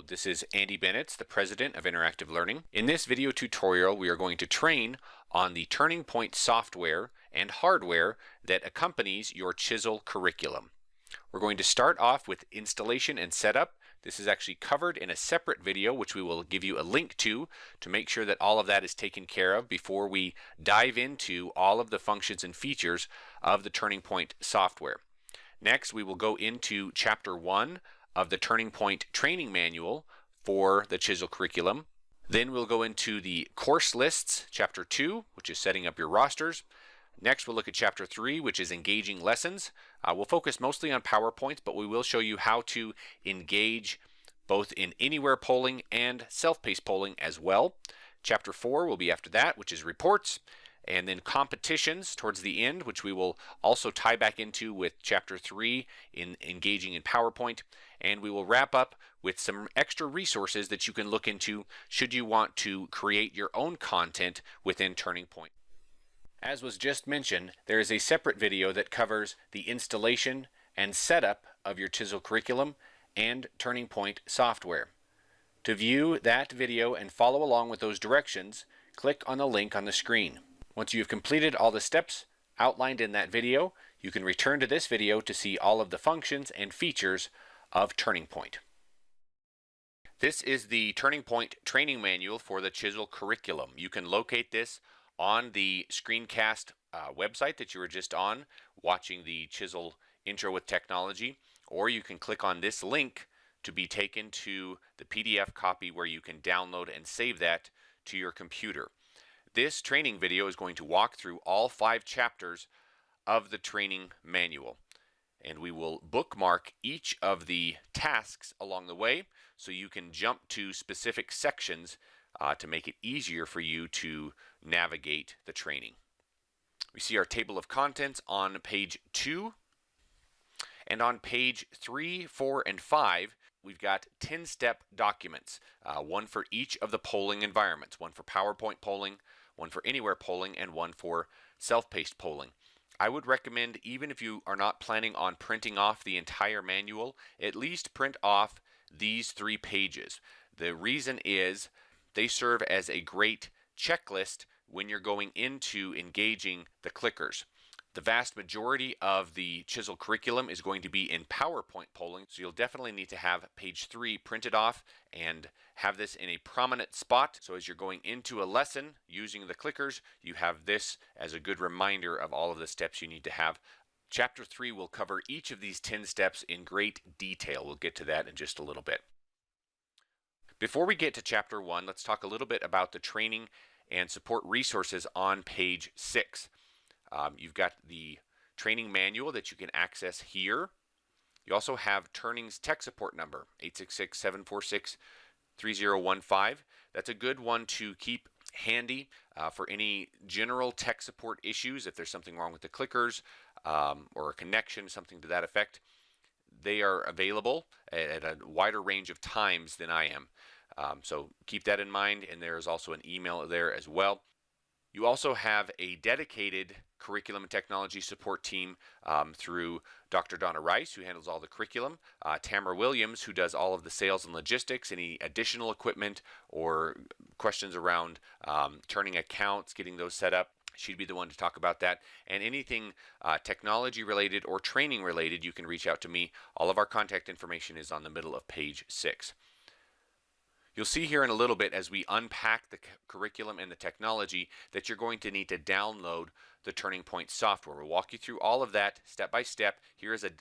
This is Andy Bennett, the President of Interactive Learning. In this video tutorial, we are going to train on the Turning Point software and hardware that accompanies your CHiSL curriculum. We're going to start off with installation and setup. This is actually covered in a separate video, which we will give you a link to make sure that all of that is taken care of before we dive into all of the functions and features of the Turning Point software. Next, we will go into Chapter 1 of the Turning Point training manual for the CHiSL curriculum. Then we'll go into the course lists, Chapter 2, which is setting up your rosters. Next, we'll look at Chapter 3, which is engaging lessons. We'll focus mostly on PowerPoints, but we will show you how to engage both in anywhere polling and self-paced polling as well. Chapter 4 will be after that, which is reports. And then competitions towards the end, which we will also tie back into with Chapter 3 in engaging in PowerPoint. And we will wrap up with some extra resources that you can look into should you want to create your own content within Turning Point. As was just mentioned, there is a separate video that covers the installation and setup of your CHiSL curriculum and Turning Point software. To view that video and follow along with those directions, click on the link on the screen. Once you have completed all the steps outlined in that video, you can return to this video to see all of the functions and features of Turning Point. This is the Turning Point training manual for the CHiSL curriculum. You can locate this on the screencast website that you were just on, watching the CHiSL Intro with Technology, or you can click on this link to be taken to the PDF copy where you can download and save that to your computer. This training video is going to walk through all 5 chapters of the training manual, and we will bookmark each of the tasks along the way so you can jump to specific sections to make it easier for you to navigate the training. We see our table of contents on page 2, and on page 3, 4, and 5 we've got 10-step documents, one for each of the polling environments, one for PowerPoint polling, one for anywhere polling, and one for self-paced polling. I would recommend, even if you are not planning on printing off the entire manual, at least print off these 3 pages. The reason is they serve as a great checklist when you're going into engaging the clickers. The vast majority of the CHiSL curriculum is going to be in PowerPoint polling, so you'll definitely need to have page 3 printed off and have this in a prominent spot. So as you're going into a lesson using the clickers, you have this as a good reminder of all of the steps you need to have. Chapter 3 will cover each of these 10 steps in great detail. We'll get to that in just a little bit. Before we get to Chapter 1, let's talk a little bit about the training and support resources on page 6. You've got the training manual that you can access here. You also have Turning's tech support number, 866-746-3015. That's a good one to keep handy for any general tech support issues. If there's something wrong with the clickers or a connection, something to that effect, they are available at a wider range of times than I am. So keep that in mind, and there is also an email there as well. You also have a dedicated curriculum and technology support team through Dr. Donna Rice, who handles all the curriculum, Tamara Williams, who does all of the sales and logistics, any additional equipment or questions around turning accounts, getting those set up. She'd be the one to talk about that. And anything technology related or training related, you can reach out to me. All of our contact information is on the middle of page 6. You'll see here in a little bit as we unpack the curriculum and the technology that you're going to need to download the Turning Point software. We'll walk you through all of that step by step. Here is a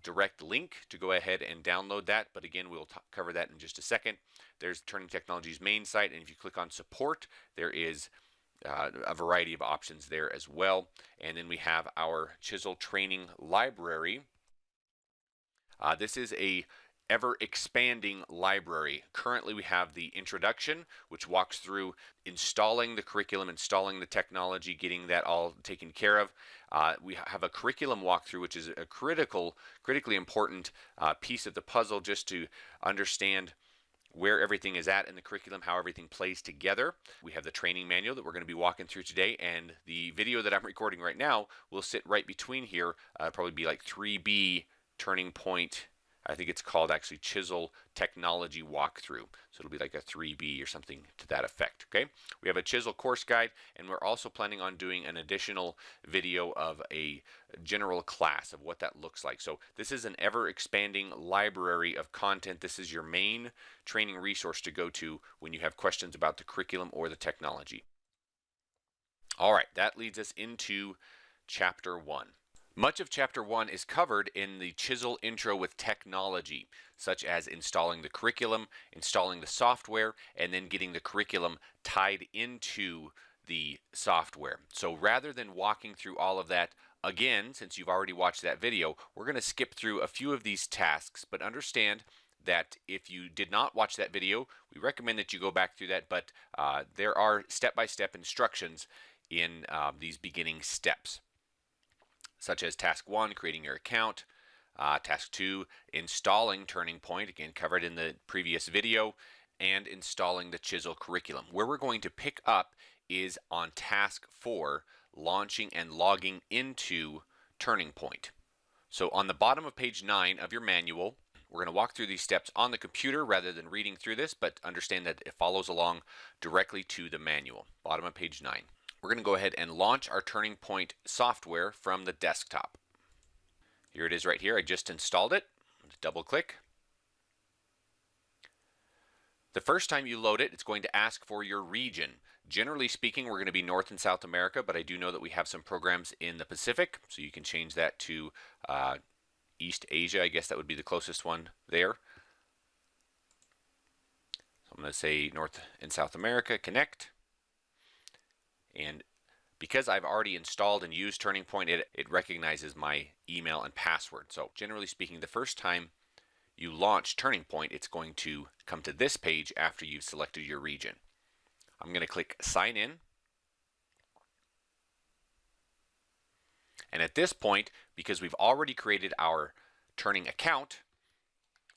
direct link to go ahead and download that, but again, we'll cover that in just a second. There's Turning Technology's main site, and if you click on support, there is a variety of options there as well. And then we have our CHiSL training library. This is a ever-expanding library. Currently we have the introduction, which walks through installing the curriculum, installing the technology, getting that all taken care of. We have a curriculum walkthrough, which is a critically important piece of the puzzle just to understand where everything is at in the curriculum, how everything plays together. We have the training manual that we're going to be walking through today, and the video that I'm recording right now will sit right between here, probably be like 3B Turning Point I think it's called actually CHiSL Technology Walkthrough. So it'll be like a 3B or something to that effect. Okay, we have a CHiSL course guide, and we're also planning on doing an additional video of a general class of what that looks like. So this is an ever expanding library of content. This is your main training resource to go to when you have questions about the curriculum or the technology. All right, that leads us into Chapter 1. Much of Chapter 1 is covered in the CHiSL Intro with Technology, such as installing the curriculum, installing the software, and then getting the curriculum tied into the software. So rather than walking through all of that again, since you've already watched that video, we're going to skip through a few of these tasks, but understand that if you did not watch that video, we recommend that you go back through that, but there are step-by-step instructions in these beginning steps, such as task 1, creating your account, task 2, installing Turning Point, again covered in the previous video, and installing the CHiSL curriculum. Where we're going to pick up is on task 4, launching and logging into Turning Point. So on the bottom of page 9 of your manual, we're going to walk through these steps on the computer rather than reading through this, but understand that it follows along directly to the manual. Bottom of page 9. We're going to go ahead and launch our Turning Point software from the desktop. Here it is right here. I just installed it. Double click. The first time you load it, it's going to ask for your region. Generally speaking, we're going to be North and South America, but I do know that we have some programs in the Pacific, so you can change that to East Asia. I guess that would be the closest one there. So I'm going to say North and South America, connect. And because I've already installed and used Turning Point, it recognizes my email and password. So generally speaking, the first time you launch Turning Point, it's going to come to this page after you've selected your region. I'm going to click Sign In. And at this point, because we've already created our Turning account,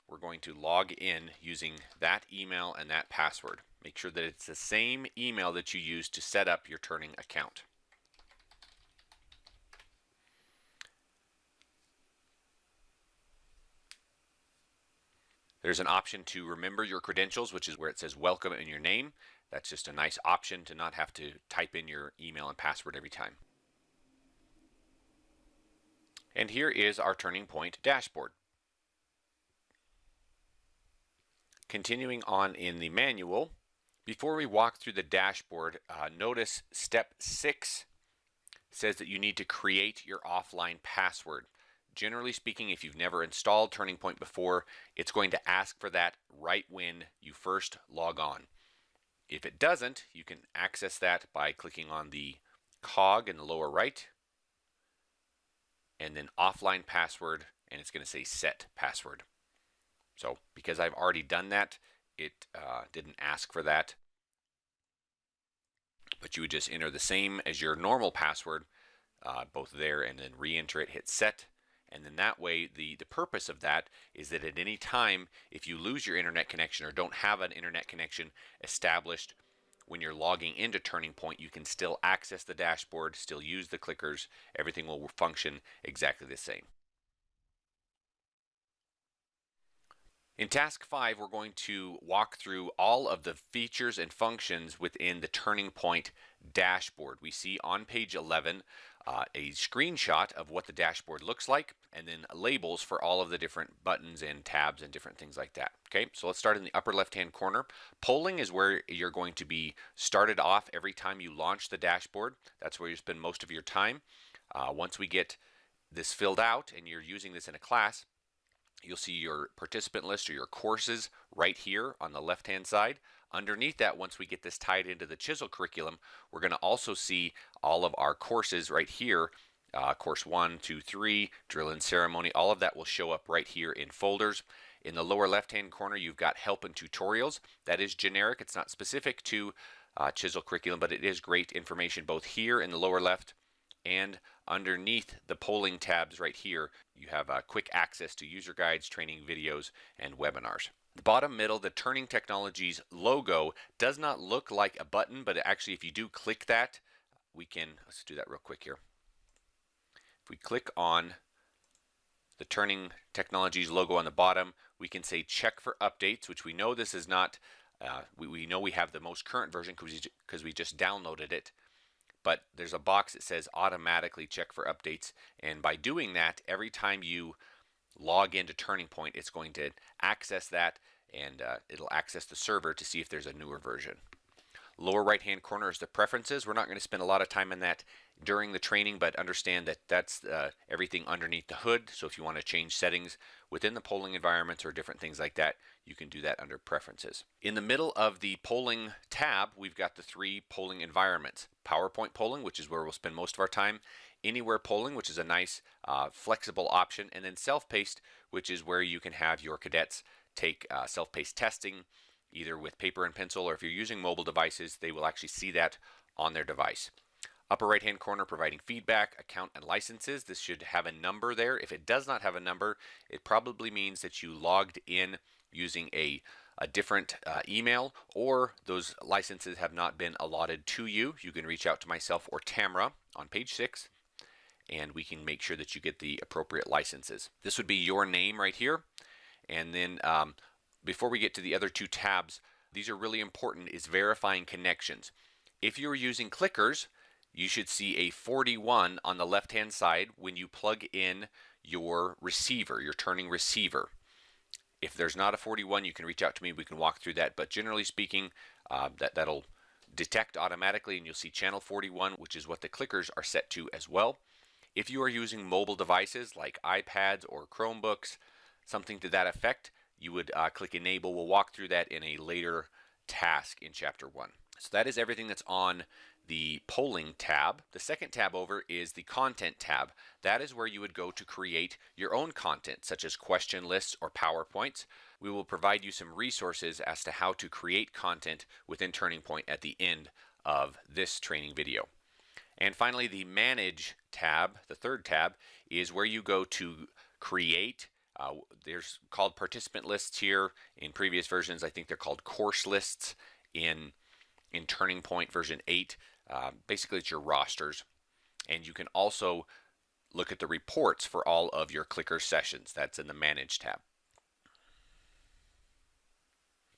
we're going to log in using that email and that password. Make sure that it's the same email that you used to set up your Turning account. There's an option to remember your credentials, which is where it says welcome in your name. That's just a nice option to not have to type in your email and password every time. And here is our Turning Point dashboard. Continuing on in the manual, before we walk through the dashboard, notice step 6 says that you need to create your offline password. Generally speaking, if you've never installed Turning Point before, it's going to ask for that right when you first log on. If it doesn't, you can access that by clicking on the cog in the lower right, and then offline password, and it's going to say set password. So because I've already done that, it didn't ask for that. But you would just enter the same as your normal password, both there, and then re-enter it, hit set. And then that way, the purpose of that is that at any time, if you lose your internet connection or don't have an internet connection established when you're logging into Turning Point, you can still access the dashboard, still use the clickers. Everything will function exactly the same. In task 5, we're going to walk through all of the features and functions within the Turning Point dashboard. We see on page 11 a screenshot of what the dashboard looks like, and then labels for all of the different buttons and tabs and different things like that. Okay, so let's start in the upper left-hand corner. Polling is where you're going to be started off every time you launch the dashboard. That's where you spend most of your time. Once we get this filled out and you're using this in a class, you'll see your participant list or your courses right here on the left-hand side. Underneath that, once we get this tied into the CHiSL curriculum, we're going to also see all of our courses right here. Course 1, 2, 3, drill and ceremony, all of that will show up right here in folders. In the lower left-hand corner, you've got help and tutorials. That is generic. It's not specific to CHiSL curriculum, but it is great information both here in the lower left and underneath the polling tabs right here. You have quick access to user guides, training videos, and webinars. The bottom middle, the Turning Technologies logo does not look like a button, but actually if you do click that, let's do that real quick here. If we click on the Turning Technologies logo on the bottom, we can say check for updates, which we know this is not, we know we have the most current version because we just downloaded it. But there's a box that says automatically check for updates, and by doing that, every time you log into Turning Point, it's going to access that, and it'll access the server to see if there's a newer version. Lower right hand corner is the preferences. We're not going to spend a lot of time on that during the training, but understand that that's everything underneath the hood. So if you want to change settings within the polling environments or different things like that, you can do that under preferences. In the middle of the polling tab, we've got the 3 polling environments. PowerPoint polling, which is where we'll spend most of our time. Anywhere polling, which is a nice flexible option. And then self-paced, which is where you can have your cadets take self-paced testing, either with paper and pencil, or if you're using mobile devices, they will actually see that on their device. Upper right hand corner, providing feedback, account, and licenses. This should have a number there. If it does not have a number, it probably means that you logged in using a different email, or those licenses have not been allotted to you. You can reach out to myself or Tamara on page 6, and we can make sure that you get the appropriate licenses. This would be your name right here. And then before we get to the other 2 tabs, these are really important, is verifying connections. If you're using clickers, you should see a 41 on the left-hand side when you plug in your receiver, your turning receiver. If there's not a 41, you can reach out to me. We can walk through that. But generally speaking, that'll detect automatically, and you'll see channel 41, which is what the clickers are set to as well. If you are using mobile devices like iPads or Chromebooks, something to that effect, you would click enable. We'll walk through that in a later task in chapter 1. So that is everything that's on the polling tab. The second tab over is the content tab. That is where you would go to create your own content, such as question lists or PowerPoints. We will provide you some resources as to how to create content within Turning Point at the end of this training video. And finally, the manage tab, the third tab, is where you go to create. There's called participant lists here. In previous versions, I think they're called course lists. In Turning Point version 8, basically it's your rosters. And you can also look at the reports for all of your clicker sessions. That's in the Manage tab.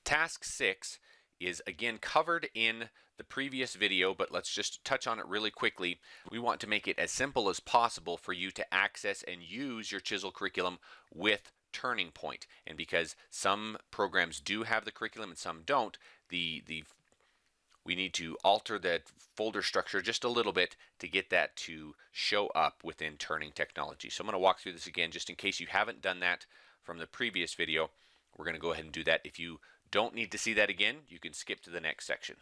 Task 6 is again covered in the previous video, but let's just touch on it really quickly. We want to make it as simple as possible for you to access and use your CHiSL curriculum with Turning Point. And because some programs do have the curriculum and some don't, we need to alter that folder structure just a little bit to get that to show up within Turning Technology. So I'm going to walk through this again just in case you haven't done that from the previous video. We're going to go ahead and do that. If you don't need to see that again, you can skip to the next section.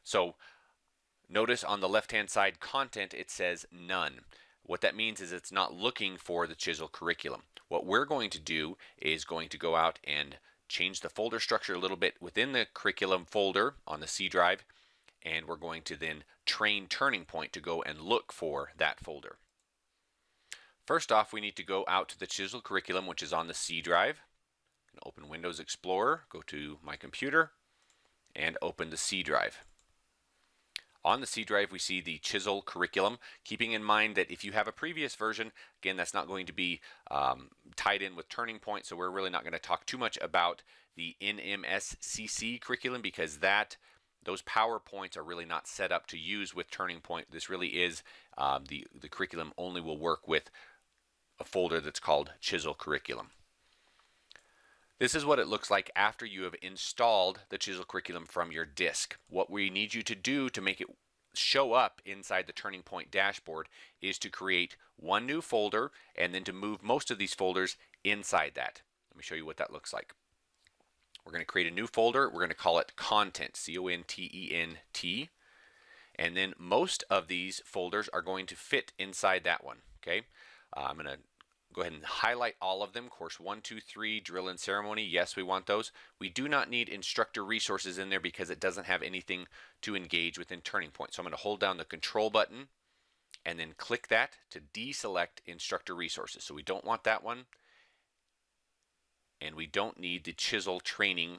So notice on the left-hand side content, it says none. What that means is it's not looking for the CHiSL curriculum. What we're going to do is going to go out and change the folder structure a little bit within the curriculum folder on the C drive, and we're going to then train Turning Point to go and look for that folder. First off, we need to go out to the CHiSL curriculum, which is on the C drive. Open Windows Explorer, go to my computer, and open the C drive. On the C drive, we see the CHiSL curriculum, keeping in mind that if you have a previous version, again, that's not going to be tied in with Turning Point, so we're really not going to talk too much about the NMSCC curriculum because those PowerPoints are really not set up to use with Turning Point. This really is, the curriculum only will work with a folder that's called CHiSL curriculum. This is what it looks like after you have installed the CHiSL curriculum from your disk. What we need you to do to make it show up inside the Turning Point dashboard is to create one new folder and then to move most of these folders inside that. Let me show you what that looks like. We're going to create a new folder. We're going to call it Content, C-O-N-T-E-N-T. And then most of these folders are going to fit inside that one. Okay, I'm going to go ahead and highlight all of them. Course 1, 2, 3, drill and ceremony. Yes, we want those. We do not need instructor resources in there because it doesn't have anything to engage within Turning Point. So I'm going to hold down the control button and then click that to deselect instructor resources. So we don't want that one. And we don't need the CHiSL training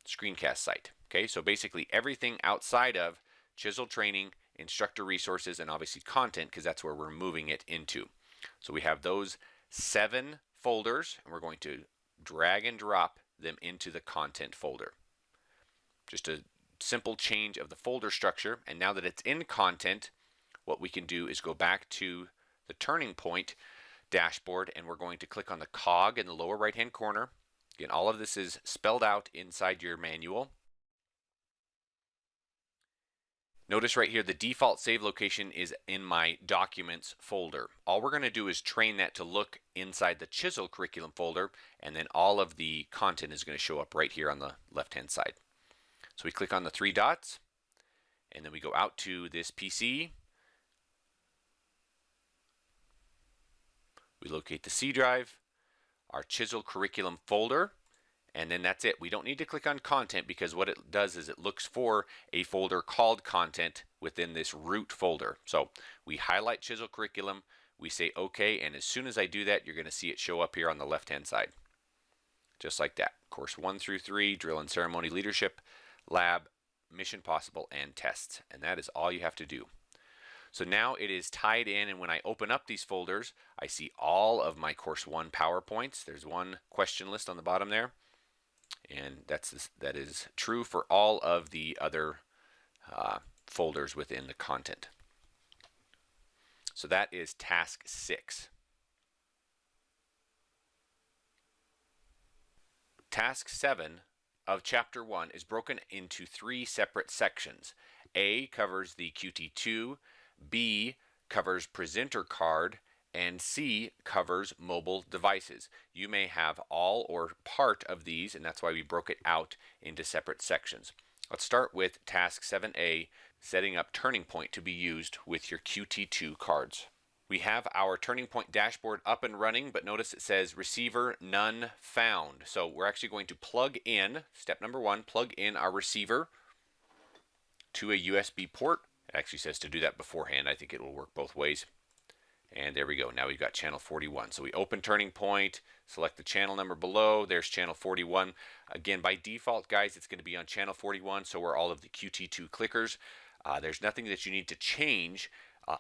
screencast site. Okay, so basically everything outside of CHiSL training instructor resources, and obviously content, because that's where we're moving it into. So we have those 7 folders, and we're going to drag and drop them into the content folder. Just a simple change of the folder structure, and now that it's in content, what we can do is go back to the Turning Point dashboard, and we're going to click on the cog in the lower right hand corner. Again, all of this is spelled out inside your manual. Notice right here the default save location is in my Documents folder. All we're going to do is train that to look inside the CHiSL curriculum folder, and then all of the content is going to show up right here on the left hand side. So we click on the 3 dots, and then we go out to this PC. We locate the C drive, our CHiSL curriculum folder, and then that's it. We don't need to click on content, because what it does is it looks for a folder called content within this root folder. So we highlight CHiSL curriculum, we say OK, and as soon as I do that, you're going to see it show up here on the left hand side. Just like that. Course 1 through 3, drill and ceremony leadership, lab, mission possible, and tests. And that is all you have to do. So now it is tied in, and when I open up these folders, I see all of my Course 1 PowerPoints. There's one question list on the bottom there, and that is true for all of the other folders within the content. So that is task 6. Task 7 of Chapter 1 is broken into 3 separate sections. A covers the QT2, B covers presenter card, and C covers mobile devices. You may have all or part of these, and that's why we broke it out into separate sections. Let's start with Task 7A, setting up Turning Point to be used with your QT2 cards. We have our Turning Point dashboard up and running, but notice it says receiver none found. So we're actually going to plug in, step number 1, plug in our receiver to a USB port. It actually says to do that beforehand. I think it will work both ways. And there we go. Now we've got channel 41. So we open Turning Point, select the channel number below. There's channel 41. Again, by default, guys, it's going to be on channel 41. So are all of the QT2 clickers. There's nothing that you need to change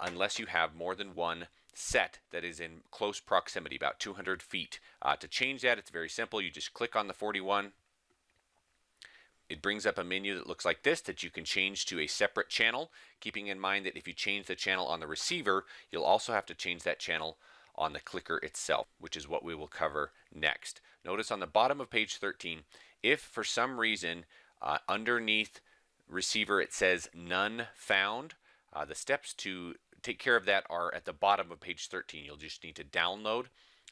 unless you have more than one set that is in close proximity, about 200 feet. To change that, it's very simple. You just click on the 41. It brings up a menu that looks like this that you can change to a separate channel, keeping in mind that if you change the channel on the receiver, you'll also have to change that channel on the clicker itself, which is what we will cover next. Notice on the bottom of page 13, if for some reason underneath receiver it says none found, the steps to take care of that are at the bottom of page 13. You'll just need to download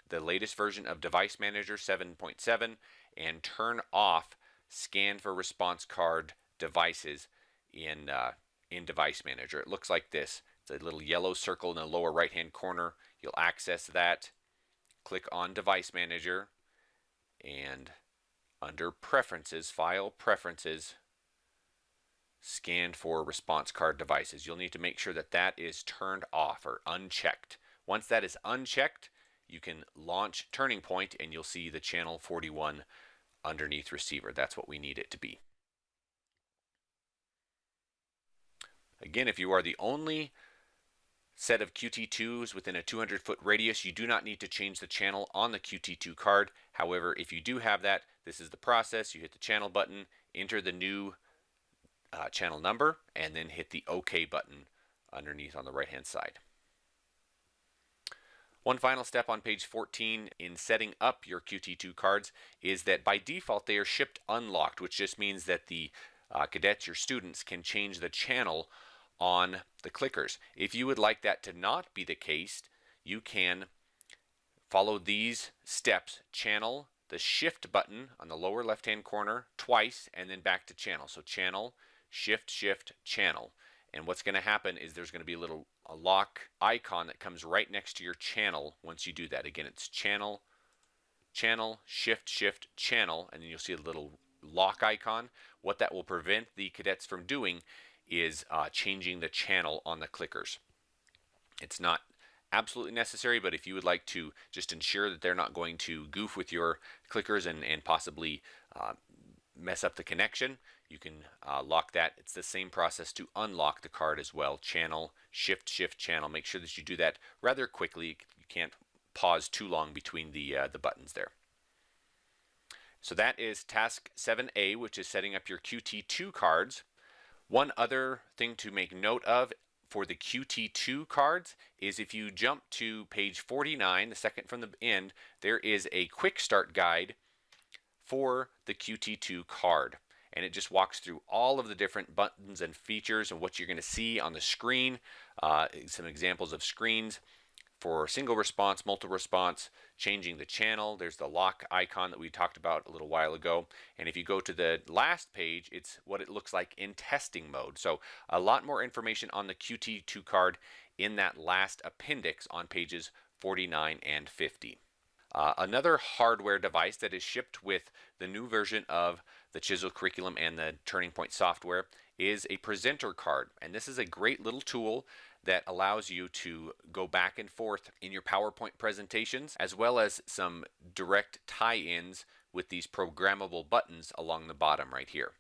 the latest version of Device Manager 7.7 and turn off Scan for Response Card Devices in Device Manager. It looks like this. It's a little yellow circle in the lower right hand corner. You'll access that, click on Device Manager, and under Preferences, File Preferences, Scan for Response Card Devices. You'll need to make sure that that is turned off or unchecked. Once that is unchecked, you can launch Turning Point and you'll see the channel 41 underneath receiver. That's what we need it to be. Again, if you are the only set of QT2s within a 200-foot radius, you do not need to change the channel on the QT2 card. However, if you do have that, this is the process. You hit the channel button, enter the new channel number, and then hit the OK button underneath on the right hand side. One final step on page 14 in setting up your QT2 cards is that by default they are shipped unlocked, which just means that the cadets, your students, can change the channel on the clickers. If you would like that to not be the case, you can follow these steps. Channel the shift button on the lower left hand corner twice and then back to channel. So channel, shift, shift, channel. And what's going to happen is there's going to be a lock icon that comes right next to your channel once you do that. Again, it's channel, channel, shift, shift, channel, and then you'll see a little lock icon. What that will prevent the cadets from doing is changing the channel on the clickers. It's not absolutely necessary, but if you would like to just ensure that they're not going to goof with your clickers and possibly mess up the connection, you can lock that. It's the same process to unlock the card as well. Channel, shift, shift, channel. Make sure that you do that rather quickly. You can't pause too long between the buttons there. So that is task 7A, which is setting up your QT2 cards. One other thing to make note of for the QT2 cards is if you jump to page 49, the second from the end, there is a quick start guide for the QT2 card. And it just walks through all of the different buttons and features and what you're going to see on the screen, some examples of screens for single response, multiple response, changing the channel. There's the lock icon that we talked about a little while ago. And if you go to the last page, it's what it looks like in testing mode. So a lot more information on the QT2 card in that last appendix on pages 49 and 50. Another hardware device that is shipped with the new version of the CHiSL curriculum and the Turning Point software is a presenter card. And this is a great little tool that allows you to go back and forth in your PowerPoint presentations, as well as some direct tie-ins with these programmable buttons along the bottom right here.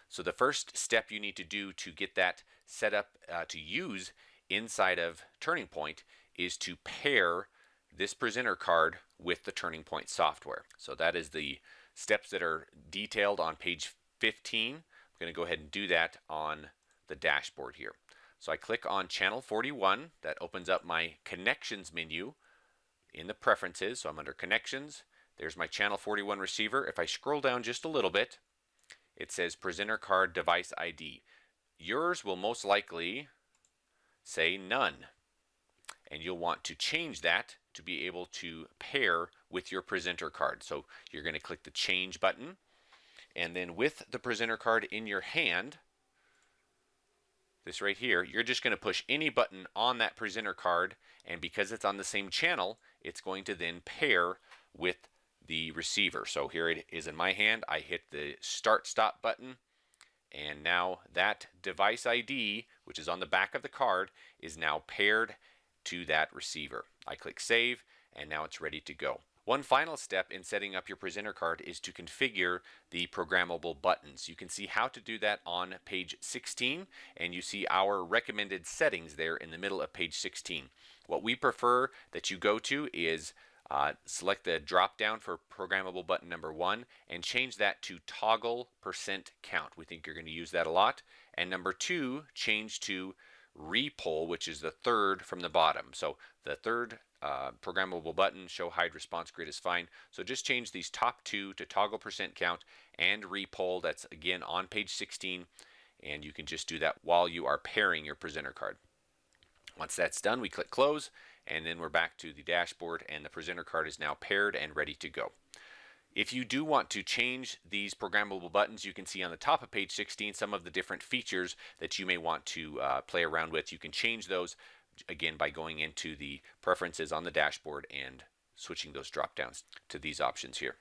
So the first step you need to do to get that set up to use inside of Turning Point is to pair this presenter card with the Turning Point software. So that is the steps that are detailed on page 15. I'm going to go ahead and do that on the dashboard here. So I click on channel 41. That opens up my connections menu in the preferences. So I'm under connections. There's my channel 41 receiver. If I scroll down just a little bit, it says presenter card device ID. Yours will most likely say none. And you'll want to change that to be able to pair with your presenter card. So you're going to click the change button, and then with the presenter card in your hand, this right here, you're just going to push any button on that presenter card, and because it's on the same channel, it's going to then pair with the receiver. So here it is in my hand. I hit the start stop button, and now that device ID, which is on the back of the card, is now paired to that receiver. I click save, and now it's ready to go. One final step in setting up your presenter card is to configure the programmable buttons. You can see how to do that on page 16, and you see our recommended settings there in the middle of page 16. What we prefer that you go to is select the drop down for programmable button number 1 and change that to toggle %count. We think you're going to use that a lot. And number 2, change to repoll, which is the third from the bottom. So the third programmable button, show hide response grid, is fine. So just change these top 2 to toggle %count and repoll. That's again on page 16, and you can just do that while you are pairing your presenter card. Once that's done, we click close, and then we're back to the dashboard, and the presenter card is now paired and ready to go. If you do want to change these programmable buttons, you can see on the top of page 16 some of the different features that you may want to play around with. You can change those again by going into the preferences on the dashboard and switching those drop downs to these options here.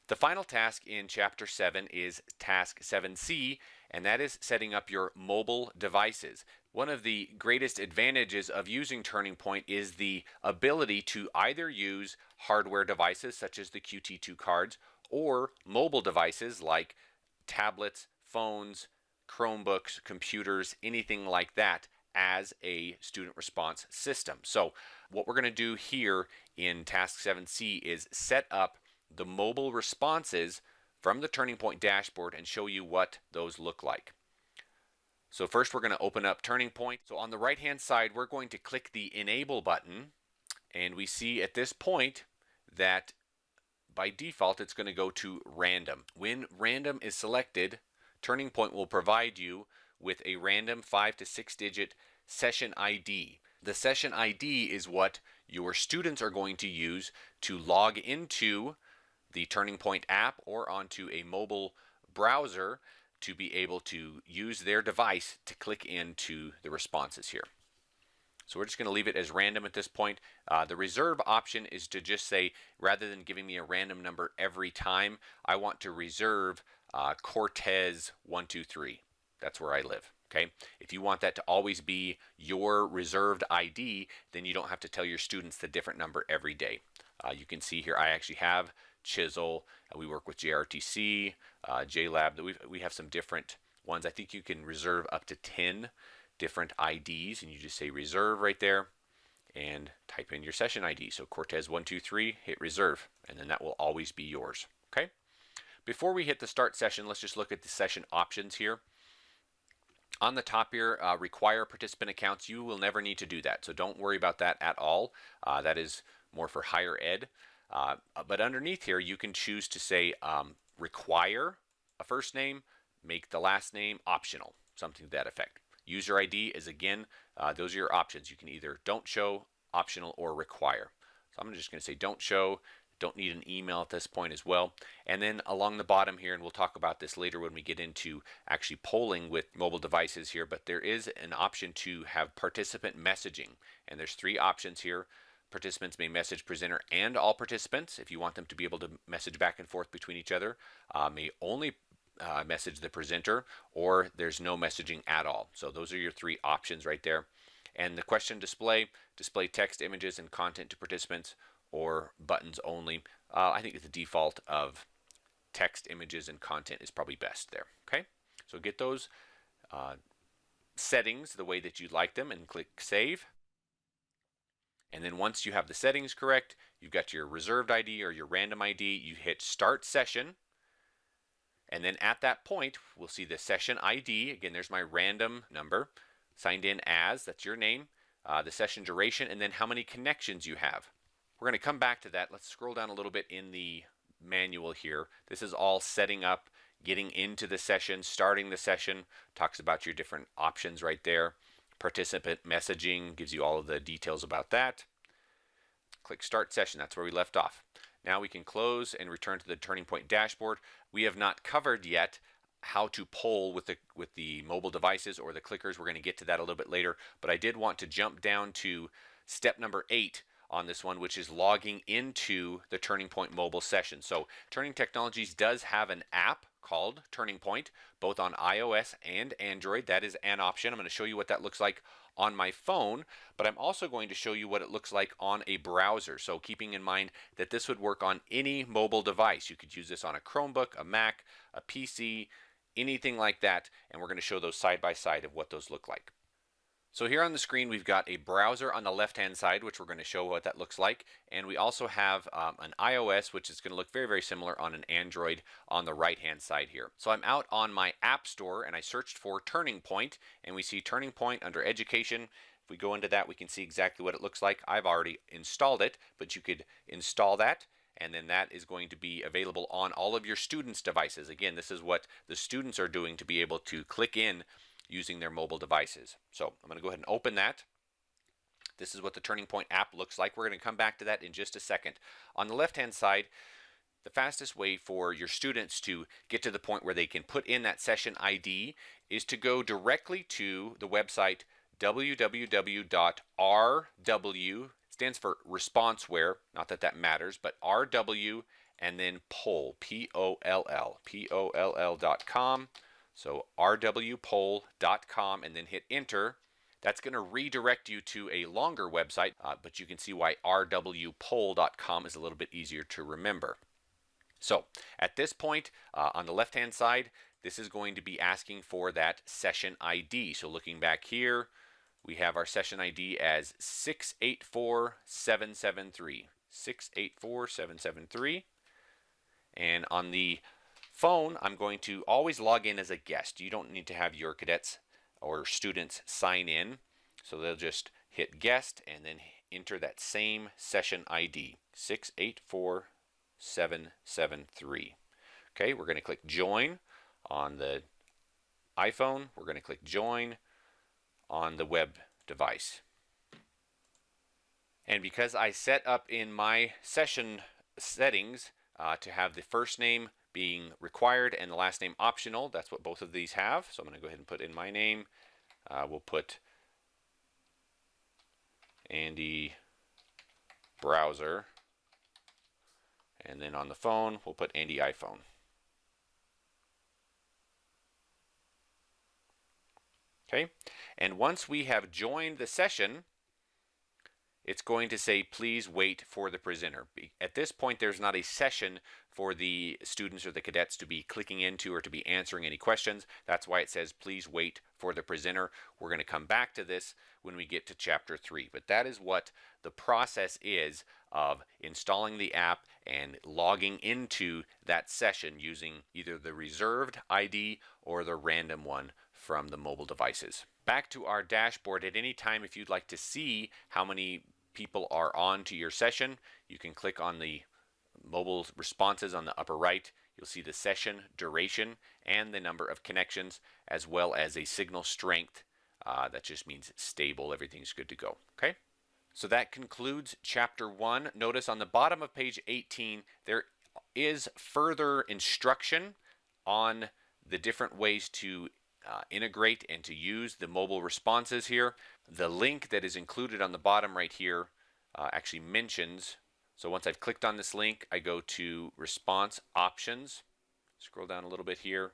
The final task in chapter 7 is task 7C, and that is setting up your mobile devices. One of the greatest advantages of using Turning Point is the ability to either use hardware devices such as the QT2 cards or mobile devices like tablets, phones, Chromebooks, computers, anything like that as a student response system. So what we're going to do here in task 7C is set up the mobile responses from the Turning Point dashboard and show you what those look like. So first we're going to open up Turning Point. So on the right hand side we're going to click the Enable button, and we see at this point that by default it's going to go to random. When random is selected, Turning Point will provide you with a random 5 to 6 digit session ID. The session ID is what your students are going to use to log into the Turning Point app or onto a mobile browser to be able to use their device to click into the responses here. So we're just going to leave it as random at this point. The reserve option is to just say, rather than giving me a random number every time, I want to reserve Cortez 123. That's where I live. Okay. If you want that to always be your reserved ID, then you don't have to tell your students the different number every day. You can see here I actually have CHiSL. We work with JRTC, JLab. We have some different ones. I think you can reserve up to 10 different IDs, and you just say reserve right there and type in your session ID. So Cortez123, hit reserve, and then that will always be yours. Okay. Before we hit the start session, let's just look at the session options here. On the top here, require participant accounts. You will never need to do that, so don't worry about that at all. That is more for higher ed. But underneath here, you can choose to say require a first name, make the last name optional, something to that effect. User ID is, again, those are your options. You can either don't show, optional, or require. So I'm just going to say don't show. Don't need an email at this point as well. And then along the bottom here, and we'll talk about this later when we get into actually polling with mobile devices here, but there is an option to have participant messaging. And there's 3 options here. Participants may message presenter and all participants if you want them to be able to message back and forth between each other. May only message the presenter, or there's no messaging at all. So those are your 3 options right there. And the question display text, images, and content to participants, or buttons only. I think the default of text, images, and content is probably best there. Okay, so get those settings the way that you'd like them and click save. And then once you have the settings correct, you've got your reserved ID or your random ID, you hit start session. And then at that point, we'll see the session ID. Again, there's my random number. Signed in as, that's your name, the session duration, and then how many connections you have. We're going to come back to that. Let's scroll down a little bit in the manual here. This is all setting up, getting into the session, starting the session. Talks about your different options right there. Participant messaging gives you all of the details about that. Click start session. That's where we left off. Now we can close and return to the Turning Point dashboard. We have not covered yet how to poll with the mobile devices or the clickers. We're going to get to that a little bit later, but I did want to jump down to step number 8 on this one, which is logging into the Turning Point mobile session. So Turning Technologies does have an app called Turning Point, both on iOS and Android. That is an option. I'm going to show you what that looks like on my phone, but I'm also going to show you what it looks like on a browser. So keeping in mind that this would work on any mobile device. You could use this on a Chromebook, a Mac, a PC, anything like that, and we're going to show those side by side of what those look like. So here on the screen, we've got a browser on the left-hand side, which we're going to show what that looks like. And we also have an iOS, which is going to look very, very similar on an Android on the right-hand side here. So I'm out on my App Store, and I searched for Turning Point, and we see Turning Point under Education. If we go into that, we can see exactly what it looks like. I've already installed it, but you could install that, and then that is going to be available on all of your students' devices. Again, this is what the students are doing to be able to click in using their mobile devices. So I'm going to go ahead and open that. This is what the Turning Point app looks like. We're going to come back to that in just a second. On the left-hand side, the fastest way for your students to get to the point where they can put in that session ID is to go directly to the website www.rw, stands for responseware, not that that matters, but RW and then poll, P-O-L-L.com. So rwpoll.com, and then hit enter. That's going to redirect you to a longer website, but you can see why rwpoll.com is a little bit easier to remember. So at this point, on the left-hand side, this is going to be asking for that session ID. So looking back here, we have our session ID as 684773. 684773. And on the phone, I'm going to always log in as a guest. You don't need to have your cadets or students sign in. So they'll just hit guest and then enter that same session ID, 684773. Okay, we're going to click join on the iPhone. We're going to click join on the web device. And because I set up in my session settings to have the first name being required and the last name optional, that's what both of these have. So I'm going to go ahead and put in my name. We'll put Andy Browser. And then on the phone, we'll put Andy iPhone. Okay, and once we have joined the session, it's going to say, please wait for the presenter. At this point, there's not a session for the students or the cadets to be clicking into or to be answering any questions. That's why it says, please wait for the presenter. We're going to come back to this when we get to Chapter 3. But that is what the process is of installing the app and logging into that session using either the reserved ID or the random one from the mobile devices. Back to our dashboard, at any time if you'd like to see how many people are on to your session, you can click on the mobile responses on the upper right. You'll see the session duration and the number of connections, as well as a signal strength. That just means stable, everything's good to go. Okay, so that concludes Chapter 1. Notice on the bottom of page 18 there is further instruction on the different ways to integrate and to use the mobile responses here. The link that is included on the bottom right here actually mentions, so once I've clicked on this link, I go to response options, scroll down a little bit here,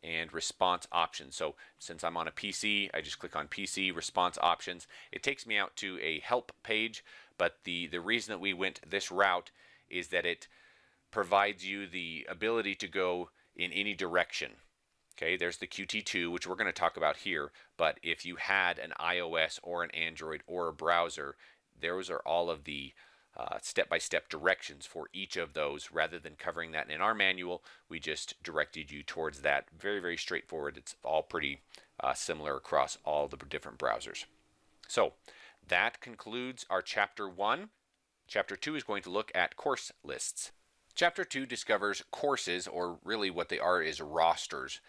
and response options. So since I'm on a PC, I just click on PC, response options. It takes me out to a help page, but the reason that we went this route is that it provides you the ability to go in any direction. Okay, there's the Qt2, which we're going to talk about here, but if you had an iOS or an Android or a browser, those are all of the step-by-step directions for each of those. Rather than covering that in our manual, we just directed you towards that. Very, very straightforward. It's all pretty similar across all the different browsers. So that concludes our Chapter 1. Chapter 2 is going to look at course lists. Chapter 2 discovers courses, or really what they are is rosters.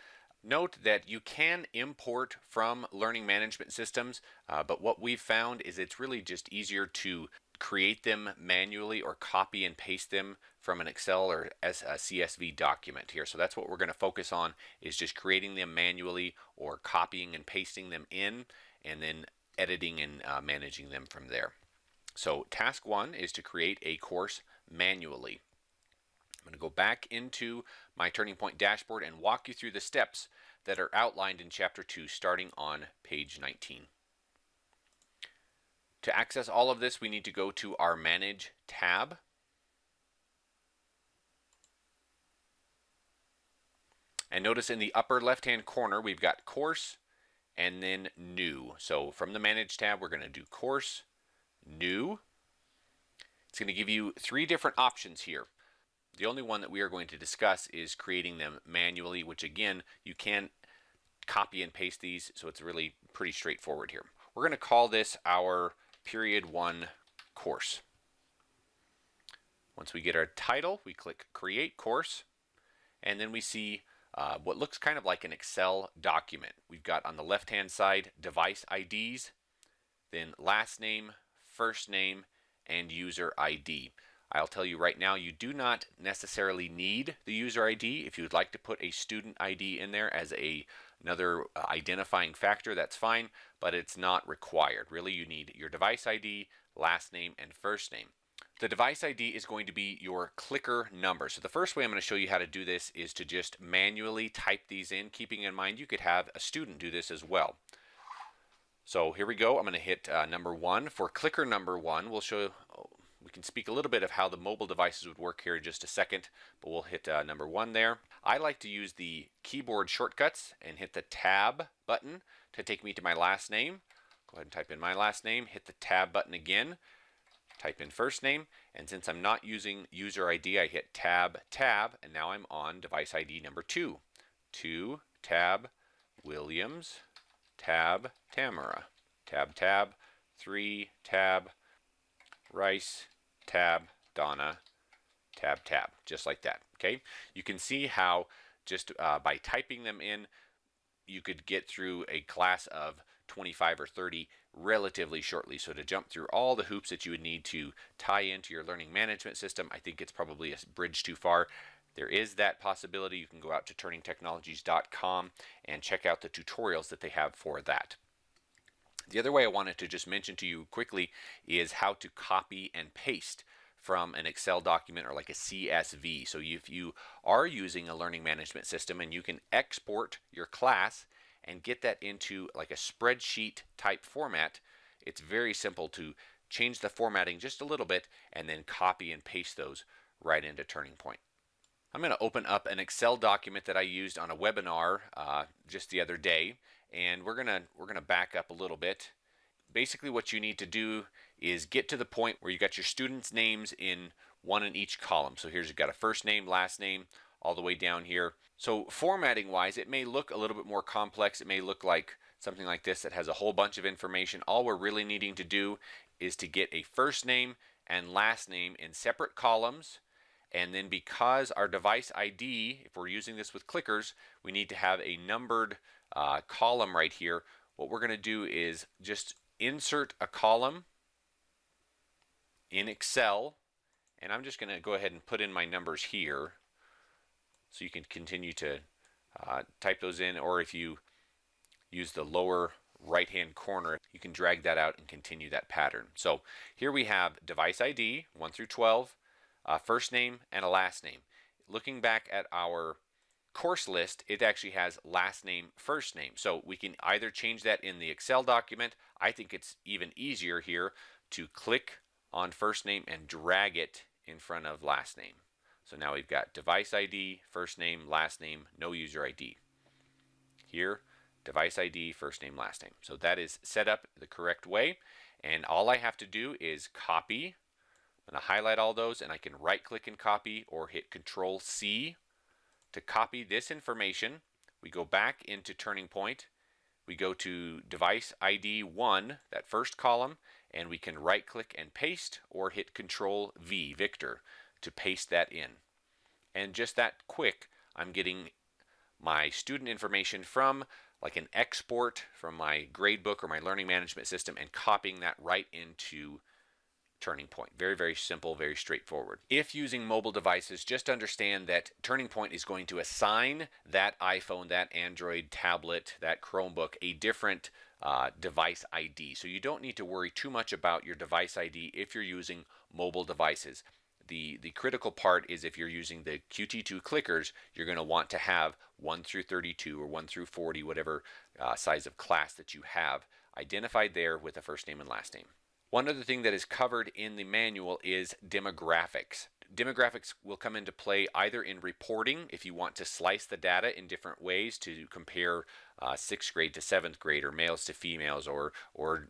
Note that you can import from learning management systems, but what we've found is it's really just easier to create them manually or copy and paste them from an Excel or as a CSV document here. So that's what we're going to focus on, is just creating them manually or copying and pasting them in, and then editing and managing them from there. So task 1 is to create a course manually. I'm going to go back into my Turning Point dashboard and walk you through the steps that are outlined in Chapter 2 starting on page 19. To access all of this, we need to go to our Manage tab. And notice in the upper left-hand corner, we've got Course and then New. So from the Manage tab, we're going to do Course, New. It's going to give you 3 different options here. The only one that we are going to discuss is creating them manually, which again, you can copy and paste these, so it's really pretty straightforward here. We're going to call this our Period 1 course. Once we get our title, we click Create Course, and then we see what looks kind of like an Excel document. We've got on the left-hand side device IDs, then last name, first name, and user ID. I'll tell you right now, you do not necessarily need the user ID. If you would like to put a student ID in there as another identifying factor, that's fine, but it's not required. Really, you need your device ID, last name, and first name. The device ID is going to be your clicker number. So the first way I'm going to show you how to do this is to just manually type these in, keeping in mind you could have a student do this as well. So here we go. I'm going to hit number 1. For clicker number 1, we'll show we can speak a little bit of how the mobile devices would work here in just a second, but we'll hit number 1 there. I like to use the keyboard shortcuts and hit the Tab button to take me to my last name. Go ahead and type in my last name, hit the Tab button again, type in first name, and since I'm not using user ID, I hit Tab, Tab, and now I'm on device ID number 2. 2, Tab, Williams, Tab, Tamara, Tab, Tab, 3, Tab, Rice, Tab, Donna, Tab, Tab, just like that. Okay, you can see how just by typing them in, you could get through a class of 25 or 30 relatively shortly. So to jump through all the hoops that you would need to tie into your learning management system, I think it's probably a bridge too far. There is that possibility. You can go out to turningtechnologies.com and check out the tutorials that they have for that. The other way I wanted to just mention to you quickly is how to copy and paste from an Excel document or like a CSV. So if you are using a learning management system and you can export your class and get that into like a spreadsheet type format, it's very simple to change the formatting just a little bit, and then copy and paste those right into Turning Point. I'm going to open up an Excel document that I used on a webinar just the other day, and we're gonna back up a little bit. Basically, what you need to do is get to the point where you got your students' names in one in each column. So here's, you've got a first name, last name, all the way down here. So formatting wise, it may look a little bit more complex. It may look like something like this that has a whole bunch of information. All we're really needing to do is to get a first name and last name in separate columns. And then because our device ID, if we're using this with clickers, we need to have a numbered column right here. What we're going to do is just insert a column in Excel, and I'm just going to go ahead and put in my numbers here so you can continue to type those in, or if you use the lower right hand corner, you can drag that out and continue that pattern. So here we have device ID 1 through 12, first name and a last name. Looking back at our course list, it actually has last name, first name. So we can either change that in the Excel document. I think it's even easier here to click on first name and drag it in front of last name. So now we've got device ID, first name, last name, no user ID. Here, device ID, first name, last name. So that is set up the correct way. And all I have to do is copy. I'm going to highlight all those, and I can right click and copy or hit Control C. To copy this information, we go back into Turning Point. We go to device ID 1, that first column, and we can right click and paste or hit Control V, Victor, to paste that in. And just that quick, I'm getting my student information from like an export from my gradebook or my learning management system and copying that right into Turning Point. Very, very simple, very straightforward. If using mobile devices, just understand that Turning Point is going to assign that iPhone, that Android tablet, that Chromebook a different device ID. So you don't need to worry too much about your device ID if you're using mobile devices. The critical part is if you're using the QT2 clickers, you're going to want to have 1 through 32 or 1 through 40, whatever size of class that you have, identified there with a first name and last name. One other thing that is covered in the manual is demographics. Demographics will come into play either in reporting, if you want to slice the data in different ways to compare 6th grade to 7th grade, or males to females, or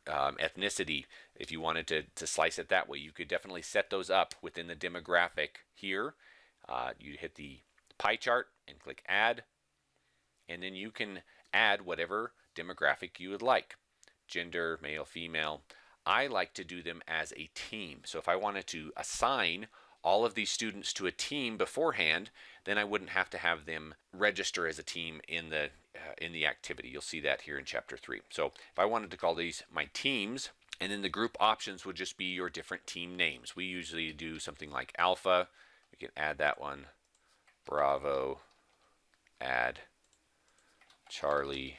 ethnicity. If you wanted to slice it that way, you could definitely set those up within the demographic here. You hit the pie chart and click Add, and then you can add whatever demographic you would like. Gender, male, female. I like to do them as a team. So if I wanted to assign all of these students to a team beforehand, then I wouldn't have to have them register as a team in the activity. You'll see that here in Chapter 3. So if I wanted to call these my teams, and then the group options would just be your different team names. We usually do something like Alpha. We can add that one. Bravo, add. Charlie,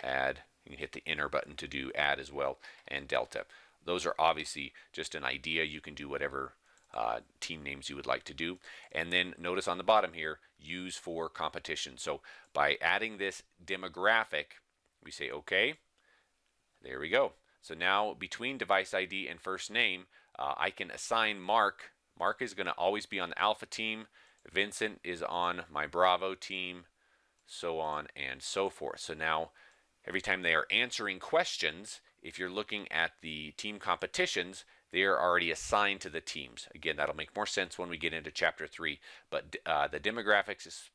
add. You can hit the enter button to do add as well, and Delta. Those are obviously just an idea. You can do whatever team names you would like to do. And then notice on the bottom here, use for competition. So by adding this demographic, we say OK. There we go. So now between device ID and first name, I can assign Mark. Mark is going to always be on the Alpha team. Vincent is on my Bravo team, so on and so forth. So now every time they are answering questions, if you're looking at the team competitions, they are already assigned to the teams. Again, that'll make more sense when we get into Chapter 3, but the demographics is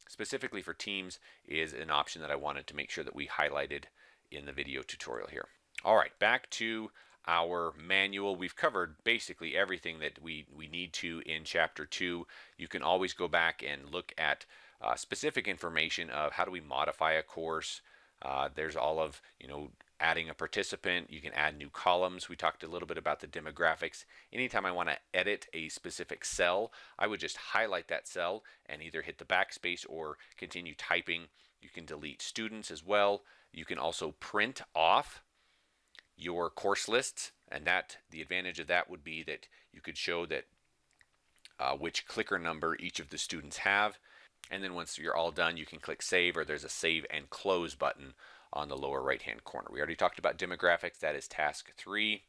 specifically for teams is an option that I wanted to make sure that we highlighted in the video tutorial here. All right, back to our manual. We've covered basically everything that we need to in Chapter 2. You can always go back and look at specific information of how do we modify a course. There's all of, adding a participant. You can add new columns. We talked a little bit about the demographics. Anytime I want to edit a specific cell, I would just highlight that cell and either hit the backspace or continue typing. You can delete students as well. You can also print off your course lists, and the advantage of that would be that you could show that which clicker number each of the students have. And then once you're all done, you can click Save, or there's a Save and Close button on the lower right-hand corner. We already talked about demographics. That is task 3.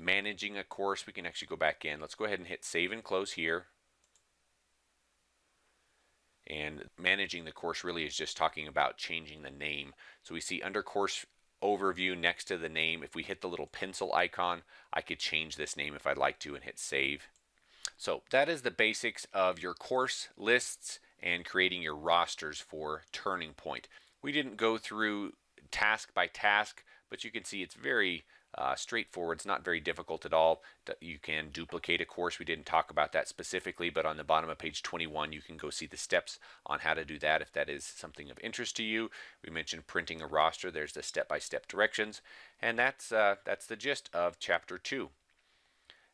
managing a course, we can actually go back in. Let's go ahead and hit save and close here. And managing the course really is just talking about changing the name. So we see under course overview next to the name, if we hit the little pencil icon, I could change this name if I'd like to and hit save. So that is the basics of your course lists and creating your rosters for Turning Point. We didn't go through task by task, but you can see it's very straightforward. It's not very difficult at all. You can duplicate a course. We didn't talk about that specifically, but on the bottom of page 21, you can go see the steps on how to do that if that is something of interest to you. We mentioned printing a roster. There's the step-by-step directions, and that's the gist of Chapter 2.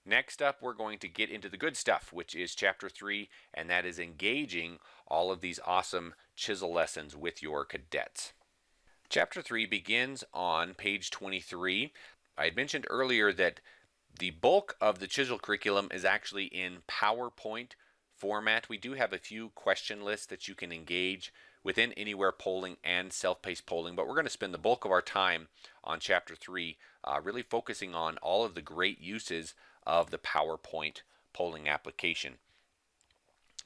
Next up, we're going to get into the good stuff, which is Chapter 3, and that is engaging all of these awesome CHiSL lessons with your cadets. Chapter 3 begins on page 23. I had mentioned earlier that the bulk of the CHiSL curriculum is actually in PowerPoint format. We do have a few question lists that you can engage within Anywhere polling and self-paced polling, but we're going to spend the bulk of our time on Chapter 3 really focusing on all of the great uses of the PowerPoint polling application.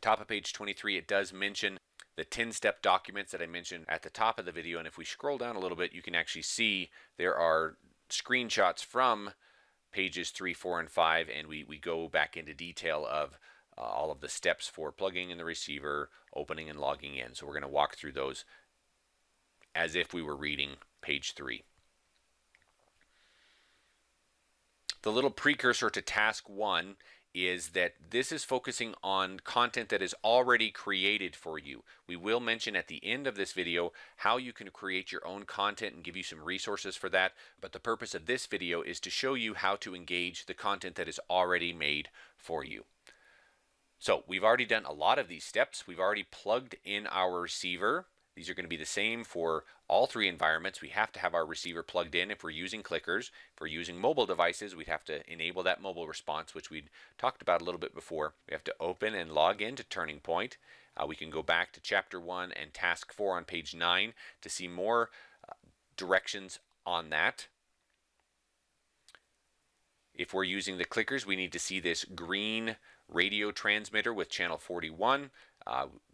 Top of page 23, it does mention the 10-step documents that I mentioned at the top of the video, and if we scroll down a little bit, you can actually see there are screenshots from pages 3, 4, and 5, and we go back into detail of all of the steps for plugging in the receiver, opening and logging in. So we're going to walk through those as if we were reading page 3. The little precursor to task 1 is that this is focusing on content that is already created for you. We will mention at the end of this video how you can create your own content and give you some resources for that, but the purpose of this video is to show you how to engage the content that is already made for you. So we've already done a lot of these steps. We've already plugged in our receiver. These are going to be the same for all 3 environments. We have to have our receiver plugged in if we're using clickers. If we're using mobile devices, we'd have to enable that mobile response, which we'd talked about a little bit before. We have to open and log in to Turning Point. We can go back to Chapter 1 and Task 4 on page 9 to see more directions on that. If we're using the clickers, we need to see this green radio transmitter with channel 41.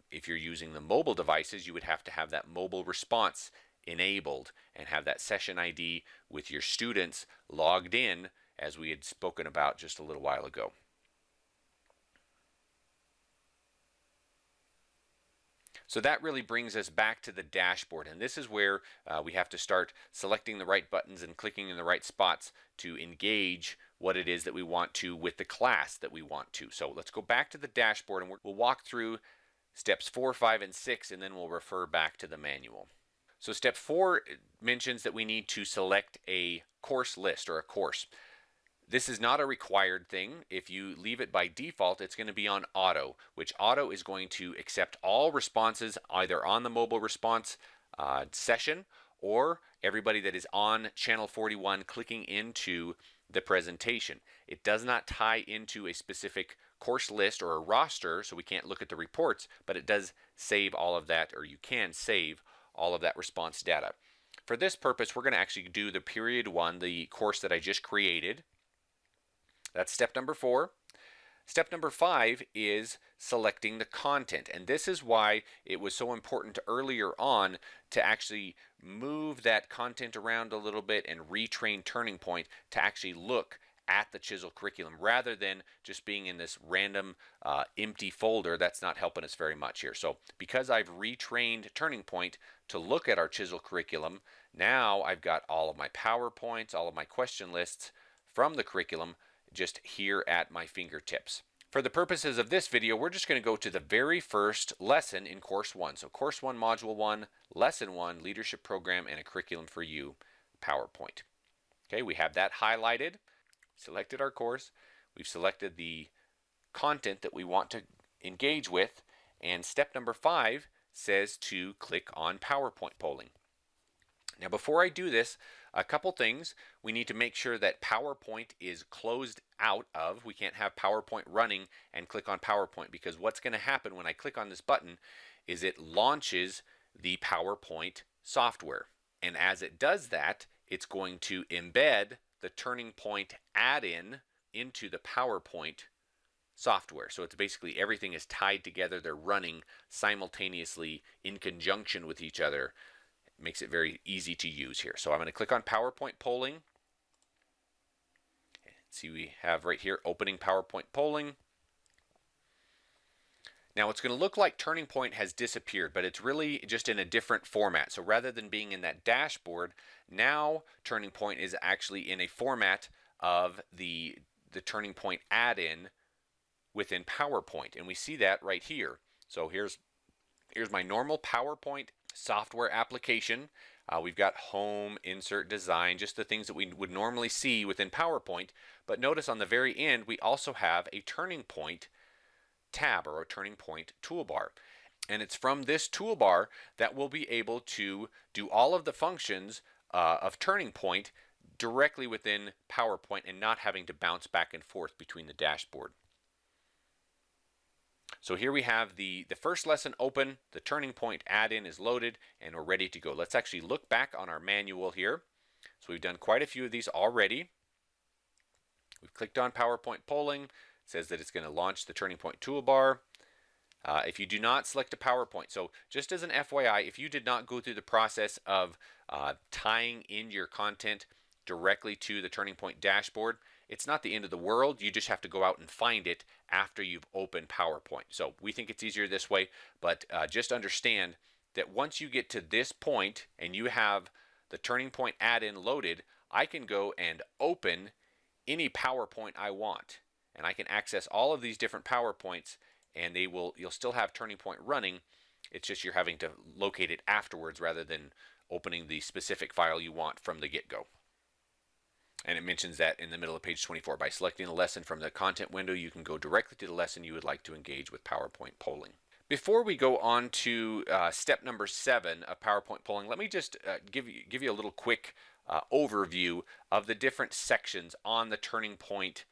If you're using the mobile devices, you would have to have that mobile response enabled and have that session ID with your students logged in, as we had spoken about just a little while ago. So that really brings us back to the dashboard, and this is where we have to start selecting the right buttons and clicking in the right spots to engage what it is that we want to with the class that we want to. So let's go back to the dashboard and we'll walk through steps 4, 5, and 6, and then we'll refer back to the manual. So step 4 mentions that we need to select a course list or a course. This is not a required thing. If you leave it by default, it's going to be on auto, which auto is going to accept all responses either on the mobile response session or everybody that is on channel 41 clicking into the presentation. It does not tie into a specific course list or a roster, so we can't look at the reports, but it does save all of that, or you can save all of that response data. For this purpose, we're going to actually do the period 1, the course that I just created. That's step number 4. Step number 5 is selecting the content, and this is why it was so important earlier on to actually move that content around a little bit and retrain Turning Point to actually look at the CHiSL curriculum rather than just being in this random empty folder. That's not helping us very much here. So because I've retrained Turning Point to look at our CHiSL curriculum, now I've got all of my PowerPoints, all of my question lists from the curriculum just here at my fingertips. For the purposes of this video, we're just going to go to the very first lesson in Course 1. So Course 1, Module 1, Lesson 1, Leadership Program and a Curriculum for You, PowerPoint. Okay, we have that highlighted. Selected our course. We've selected the content that we want to engage with. And step number 5 says to click on PowerPoint polling. Now before I do this, a couple things. We need to make sure that PowerPoint is closed out of. We can't have PowerPoint running and click on PowerPoint, because what's going to happen when I click on this button is it launches the PowerPoint software. And as it does that, it's going to embed the Turning Point add-in into the PowerPoint software. So it's basically everything is tied together. They're running simultaneously in conjunction with each other. It makes it very easy to use here. So I'm going to click on PowerPoint polling. See, we have right here opening PowerPoint polling. Now it's going to look like Turning Point has disappeared, but it's really just in a different format. So rather than being in that dashboard, now Turning Point is actually in a format of the Turning Point add-in within PowerPoint, and we see that right here. So here's my normal PowerPoint software application. We've got home, insert, design, just the things that we would normally see within PowerPoint. But notice on the very end, we also have a Turning Point tab or a Turning Point toolbar. And it's from this toolbar that we'll be able to do all of the functions of Turning Point directly within PowerPoint and not having to bounce back and forth between the dashboard. So here we have the first lesson open, the Turning Point add-in is loaded, and we're ready to go. Let's actually look back on our manual here. So we've done quite a few of these already. We've clicked on PowerPoint polling. It says that it's going to launch the Turning Point toolbar. If you do not select a PowerPoint, so just as an FYI, if you did not go through the process of tying in your content directly to the Turning Point dashboard, it's not the end of the world. You just have to go out and find it after you've opened PowerPoint. So we think it's easier this way, but just understand that once you get to this point and you have the Turning Point add-in loaded, I can go and open any PowerPoint I want, and I can access all of these different PowerPoints, and you'll still have Turning Point running. It's just you're having to locate it afterwards rather than opening the specific file you want from the get-go. And it mentions that in the middle of page 24. By selecting a lesson from the content window, you can go directly to the lesson you would like to engage with PowerPoint polling. Before we go on to step number 7 of PowerPoint polling, let me just give you a little quick overview of the different sections on the Turning Point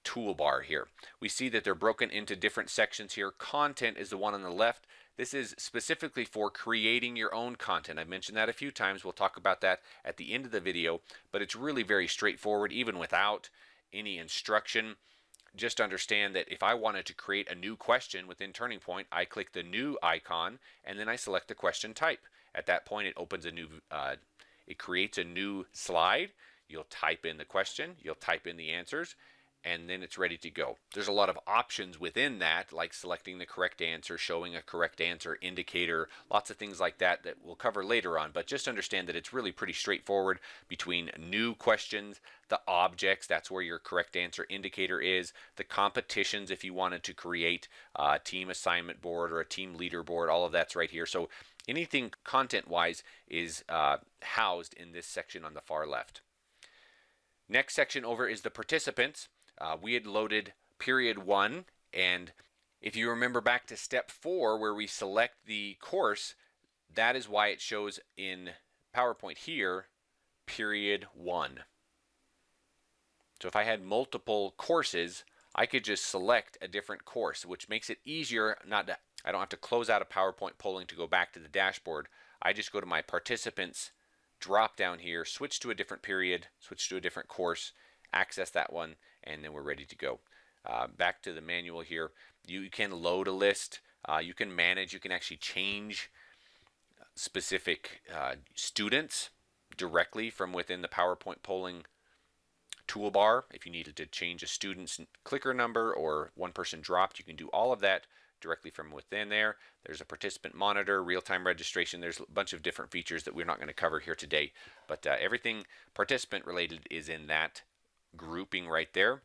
toolbar here. We see that they're broken into different sections here. Content is the one on the left. This is specifically for creating your own content. I've mentioned that a few times. We'll talk about that at the end of the video, but it's really very straightforward, even without any instruction. Just understand that if I wanted to create a new question within Turning Point, I click the new icon and then I select the question type. At that point, it opens a new, it creates a new slide. You'll type in the question, you'll type in the answers, and then it's ready to go. There's a lot of options within that, like selecting the correct answer, showing a correct answer indicator, lots of things like that that we'll cover later on. But just understand that it's really pretty straightforward between new questions, the objects, that's where your correct answer indicator is, the competitions if you wanted to create a team assignment board or a team leaderboard, all of that's right here. So anything content-wise is housed in this section on the far left. Next section over is the participants. We had loaded period 1, and if you remember back to step 4 where we select the course, that is why it shows in PowerPoint here period 1. So if I had multiple courses, I could just select a different course, which makes it easier. I don't have to close out of PowerPoint polling to go back to the dashboard. I just go to my participants drop down here, switch to a different period, switch to a different course, access that one, and then we're ready to go. Back to the manual here. You can load a list, you can manage, you can actually change specific students directly from within the PowerPoint polling toolbar. If you needed to change a student's clicker number or one person dropped, you can do all of that directly from within there. There's a participant monitor, real-time registration. There's a bunch of different features that we're not going to cover here today, but everything participant related is in that grouping right there.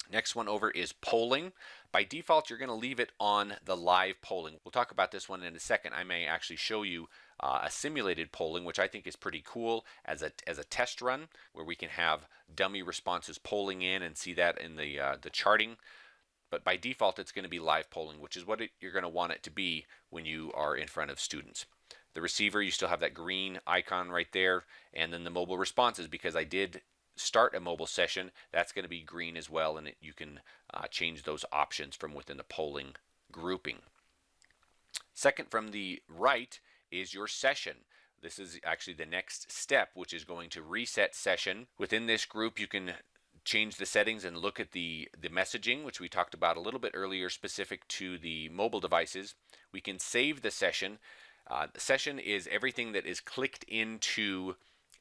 Next one over is polling. By default, you're going to leave it on the live polling. We'll talk about this one in a second. I may actually show you a simulated polling, which I think is pretty cool as a test run, where we can have dummy responses polling in and see that in the charting. But by default, it's going to be live polling, which is what you're going to want it to be when you are in front of students. The receiver, you still have that green icon right there, and then the mobile responses, because I did start a mobile session, that's going to be green as well, and you can change those options from within the polling grouping. Second from the right is your session. This is actually the next step, which is going to reset session. Within this group, you can change the settings and look at the messaging, which we talked about a little bit earlier, specific to the mobile devices. We can save the session. The session is everything that is clicked into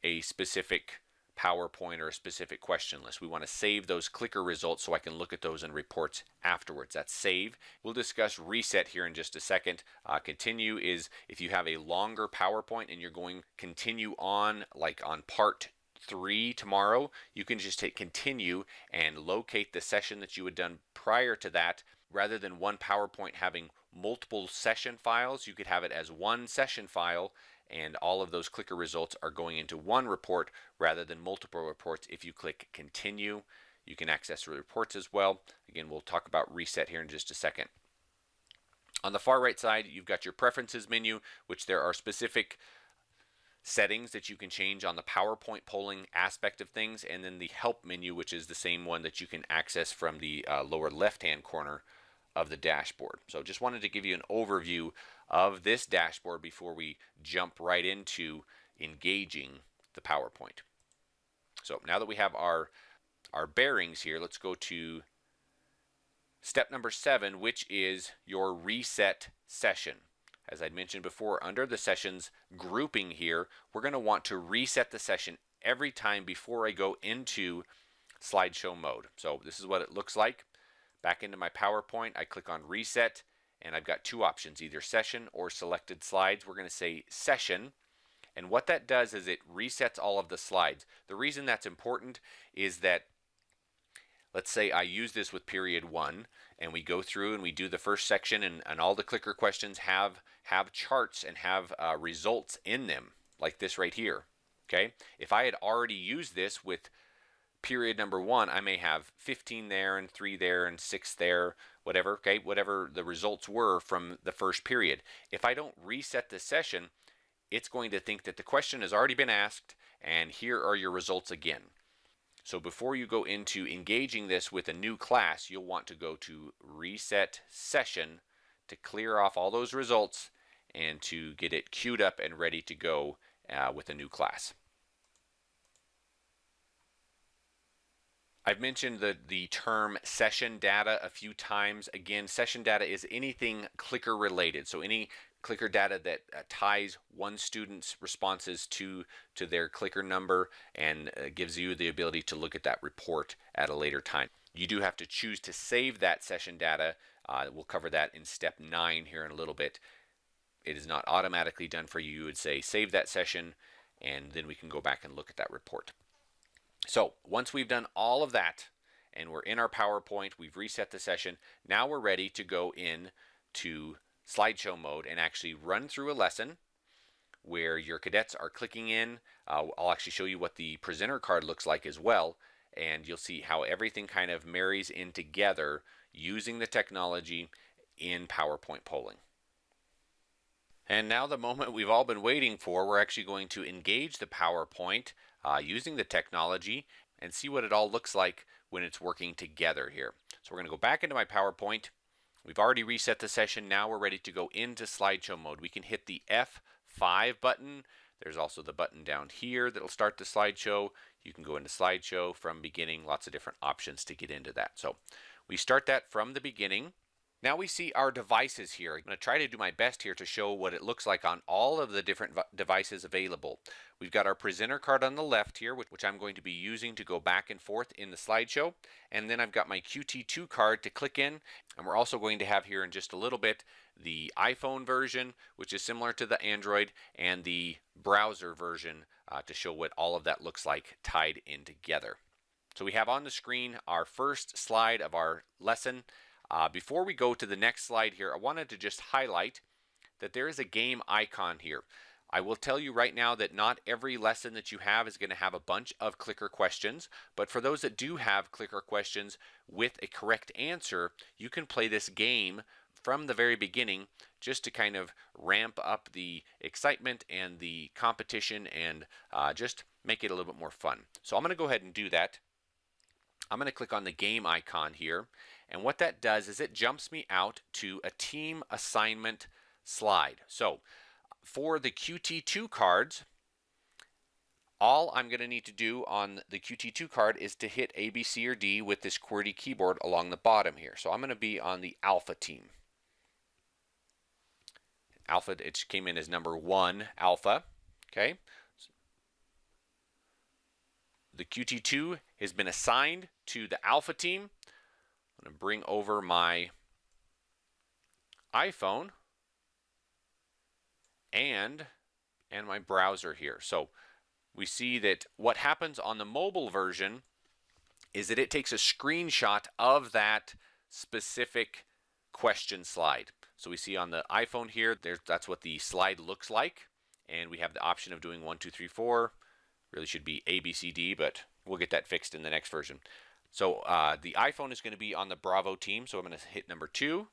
a specific PowerPoint or a specific question list. We want to save those clicker results so I can look at those in reports afterwards. That's save. We'll discuss reset here in just a second. Continue is if you have a longer PowerPoint and you're going continue on, like on part 3 tomorrow, you can just hit continue and locate the session that you had done prior to that. Rather than one PowerPoint having multiple session files, you could have it as one session file, and all of those clicker results are going into one report rather than multiple reports. If you click continue, you can access the reports as well. Again, we'll talk about reset here in just a second. On the far right side, you've got your preferences menu, which there are specific settings that you can change on the PowerPoint polling aspect of things, and then the help menu, which is the same one that you can access from the lower left hand corner of the dashboard. So just wanted to give you an overview of this dashboard before we jump right into engaging the PowerPoint. So now that we have our bearings here, let's go to step number 7, which is your reset session. As I mentioned before, under the sessions grouping here, we're going to want to reset the session every time before I go into slideshow mode. So this is what it looks like. Back into my PowerPoint, I click on reset, and I've got two options, either session or selected slides. We're going to say session, and what that does is it resets all of the slides. The reason that's important is that, let's say I use this with period 1, and we go through and we do the first section, and all the clicker questions have charts and have results in them, like this right here. Okay, if I had already used this with period number 1, I may have 15 there and 3 there and 6 there, whatever, okay, whatever the results were from the first period. If I don't reset the session, it's going to think that the question has already been asked and here are your results again. So before you go into engaging this with a new class, you'll want to go to reset session to clear off all those results and to get it queued up and ready to go with a new class. I've mentioned the term session data a few times. Again, session data is anything clicker related. So any clicker data that ties one student's responses to their clicker number and gives you the ability to look at that report at a later time. You do have to choose to save that session data. We'll cover that in step 9 here in a little bit. It is not automatically done for you. You would say save that session, and then we can go back and look at that report. So once we've done all of that and we're in our PowerPoint, we've reset the session, now we're ready to go in to slideshow mode and actually run through a lesson where your cadets are clicking in. I'll actually show you what the presenter card looks like as well, and you'll see how everything kind of marries in together using the technology in PowerPoint polling. And now the moment we've all been waiting for, we're actually going to engage the PowerPoint using the technology and see what it all looks like when it's working together here. So we're going to go back into my PowerPoint. We've already reset the session. Now we're ready to go into slideshow mode. We can hit the F5 button. There's also the button down here that'll start the slideshow. You can go into slideshow from beginning, lots of different options to get into that. So we start that from the beginning. Now we see our devices here. I'm going to try to do my best here to show what it looks like on all of the different devices available. We've got our presenter card on the left here, which I'm going to be using to go back and forth in the slideshow. And then I've got my QT2 card to click in. And we're also going to have here in just a little bit the iPhone version, which is similar to the Android, and the browser version to show what all of that looks like tied in together. So we have on the screen our first slide of our lesson. Before we go to the next slide here, I wanted to just highlight that there is a game icon here. I will tell you right now that not every lesson that you have is going to have a bunch of clicker questions, but for those that do have clicker questions with a correct answer, you can play this game from the very beginning just to kind of ramp up the excitement and the competition and just make it a little bit more fun. So I'm going to go ahead and do that. I'm going to click on the game icon here, and what that does is it jumps me out to a team assignment slide. So for the QT2 cards, all I'm going to need to do on the QT2 card is to hit A, B, C, or D with this QWERTY keyboard along the bottom here. So I'm going to be on the Alpha team. Alpha, it came in as number 1, Alpha. Okay. The QT2 has been assigned to the Alpha team. I'm going to bring over my iPhone and my browser here. So we see that what happens on the mobile version is that it takes a screenshot of that specific question slide. So we see on the iPhone here, that's what the slide looks like. And we have the option of doing 1, 2, 3, 4. Really should be A, B, C, D, but we'll get that fixed in the next version. So the iPhone is going to be on the Bravo team. So I'm going to hit number 2.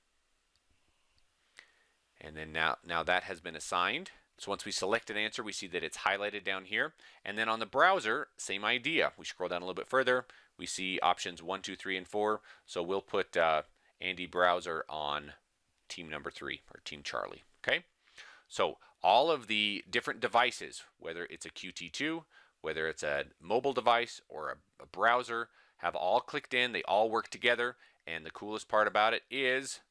And then now that has been assigned. So once we select an answer, we see that it's highlighted down here. And then on the browser, same idea. We scroll down a little bit further. We see options 1, 2, 3, and 4. So we'll put Andy Browser on team number 3, or Team Charlie. Okay? So all of the different devices, whether it's a QT2, whether it's a mobile device or a browser, have all clicked in. They all work together. And the coolest part about it is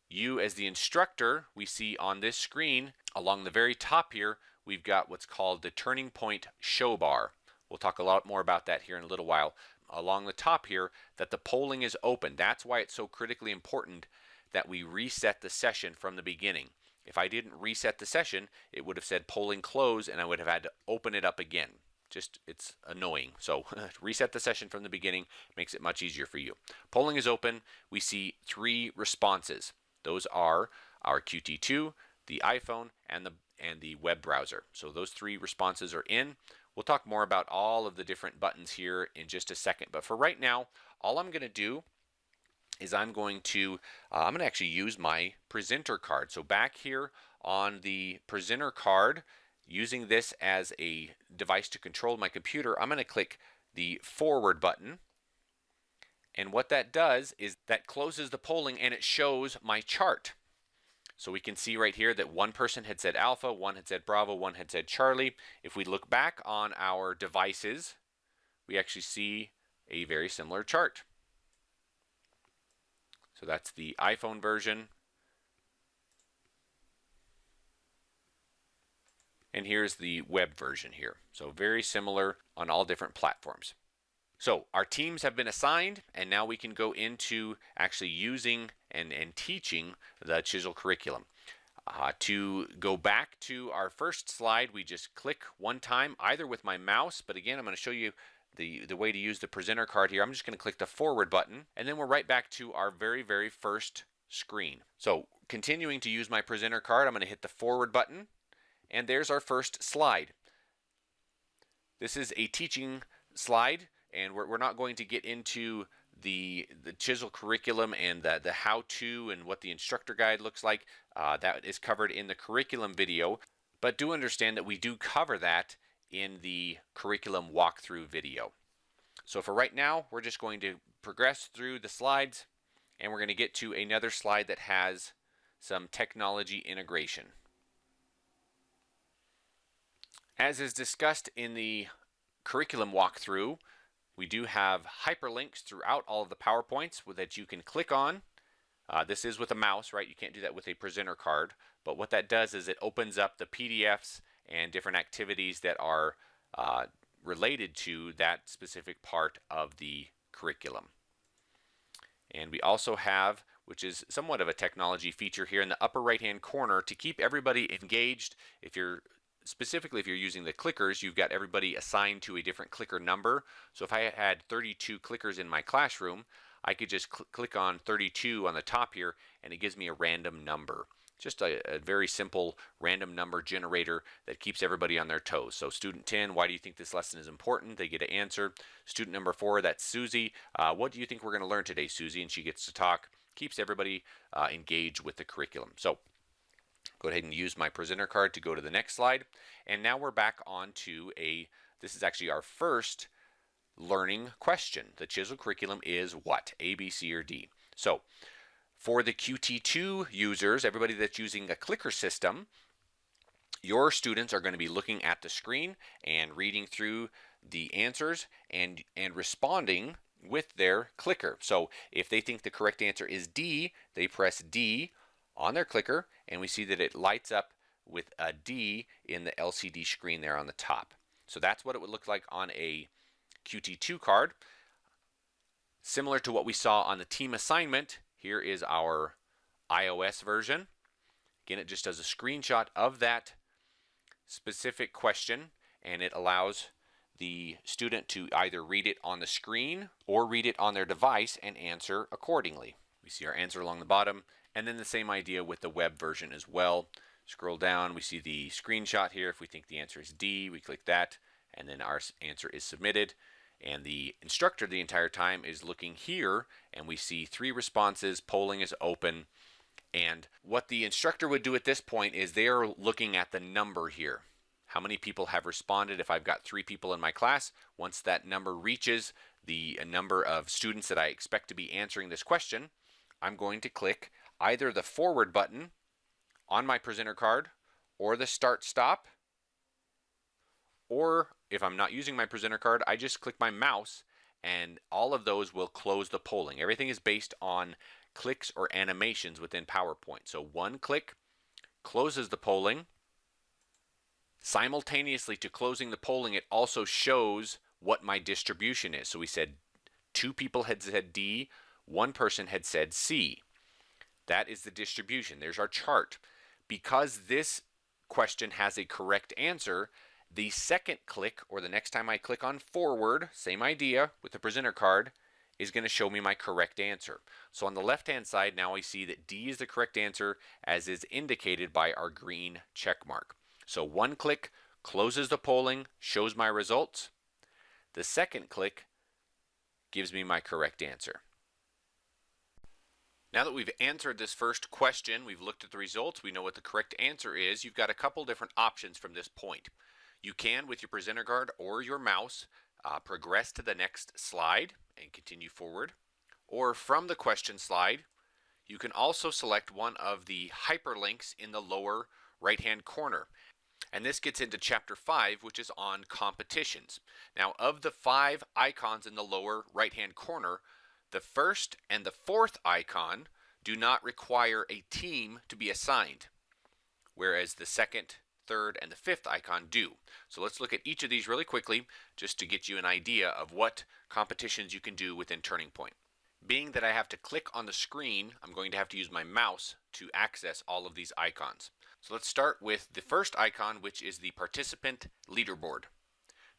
you, as the instructor, we see on this screen along the very top here, we've got what's called the turning point show bar. We'll talk a lot more about that here in a little while. Along the top here, that the polling is open. That's why it's so critically important that we reset the session from the beginning. If I didn't reset the session, it would have said polling close and I would have had to open it up again. Just, it's annoying. So reset the session from the beginning makes it much easier for you. Polling is open. We see 3 responses. Those are our QT2, the iPhone, and the web browser. So those 3 responses are in. We'll talk more about all of the different buttons here in just a second. But for right now, all I'm going to do is I'm going to actually use my presenter card. So back here on the presenter card, using this as a device to control my computer, I'm going to click the forward button. And what that does is that closes the polling and it shows my chart. So we can see right here that one person had said Alpha, one had said Bravo, one had said Charlie. If we look back on our devices, we actually see a very similar chart. So that's the iPhone version. And here's the web version here. So very similar on all different platforms. So our teams have been assigned, and now we can go into actually using and teaching the CHiSL curriculum. To go back to our first slide, we just click one time, either with my mouse, but again, I'm going to show you the way to use the presenter card here. I'm just going to click the forward button, and then we're right back to our very first screen. So continuing to use my presenter card, I'm going to hit the forward button, and there's our first slide. This is a teaching slide, and we're not going to get into the CHiSL curriculum and the how-to and what the instructor guide looks like. That is covered in the curriculum video, but do understand that we do cover that in the curriculum walkthrough video. So for right now, we're just going to progress through the slides, and we're going to get to another slide that has some technology integration. As is discussed in the curriculum walkthrough, we do have hyperlinks throughout all of the PowerPoints that you can click on. This is with a mouse, right? You can't do that with a presenter card. But what that does is it opens up the PDFs and different activities that are related to that specific part of the curriculum. And we also have, which is somewhat of a technology feature here in the upper right-hand corner, to keep everybody engaged. Specifically, if you're using the clickers, you've got everybody assigned to a different clicker number. So if I had 32 clickers in my classroom, I could just click on 32 on the top here, and it gives me a random number. Just a very simple random number generator that keeps everybody on their toes. So student 10, why do you think this lesson is important? They get an answer. Student number 4, that's Susie. What do you think we're going to learn today, Susie? And she gets to talk. Keeps everybody engaged with the curriculum. So go ahead and use my presenter card to go to the next slide. And now we're back on to this is actually our first learning question. The CHiSL curriculum is what? A, B, C, or D? So for the QT2 users, everybody that's using a clicker system, Your students are going to be looking at the screen and reading through the answers and responding with their clicker. So if they think the correct answer is D, they press D on their clicker, and we see that it lights up with a D in the LCD screen there on the top. So that's what it would look like on a QT2 card. Similar to what we saw on the team assignment, here is our iOS version. Again, it just does a screenshot of that specific question, and it allows the student to either read it on the screen or read it on their device and answer accordingly. We see our answer along the bottom, and then the same idea with the web version as well. Scroll down, we see the screenshot here. If we think the answer is D, we click that, and then our answer is submitted. And the instructor the entire time is looking here, and we see 3 responses, polling is open. And what the instructor would do at this point is they are looking at the number here. How many people have responded? If I've got 3 people in my class, once that number reaches the number of students that I expect to be answering this question, I'm going to click either the forward button on my presenter card or the start stop, or if I'm not using my presenter card, I just click my mouse and all of those will close the polling. Everything is based on clicks or animations within PowerPoint. So one click closes the polling. Simultaneously to closing the polling, it also shows what my distribution is. So we said 2 people had said D, 1 person had said C. That is the distribution. There's our chart. Because this question has a correct answer, the second click, or the next time I click on forward, same idea with the presenter card, is going to show me my correct answer. So on the left-hand side, now I see that D is the correct answer, as is indicated by our green check mark. So one click closes the polling, shows my results. The second click gives me my correct answer. Now that we've answered this first question, we've looked at the results, we know what the correct answer is, you've got a couple different options from this point. You can, with your presenter card or your mouse, progress to the next slide and continue forward. Or from the question slide, you can also select one of the hyperlinks in the lower right-hand corner. And this gets into Chapter 5, which is on competitions. Now, of the 5 icons in the lower right-hand corner, the first and the fourth icon do not require a team to be assigned, whereas the second, third, and the fifth icon do. So let's look at each of these really quickly just to get you an idea of what competitions you can do within Turning Point. Being that I have to click on the screen, I'm going to have to use my mouse to access all of these icons. So let's start with the first icon, which is the participant leaderboard.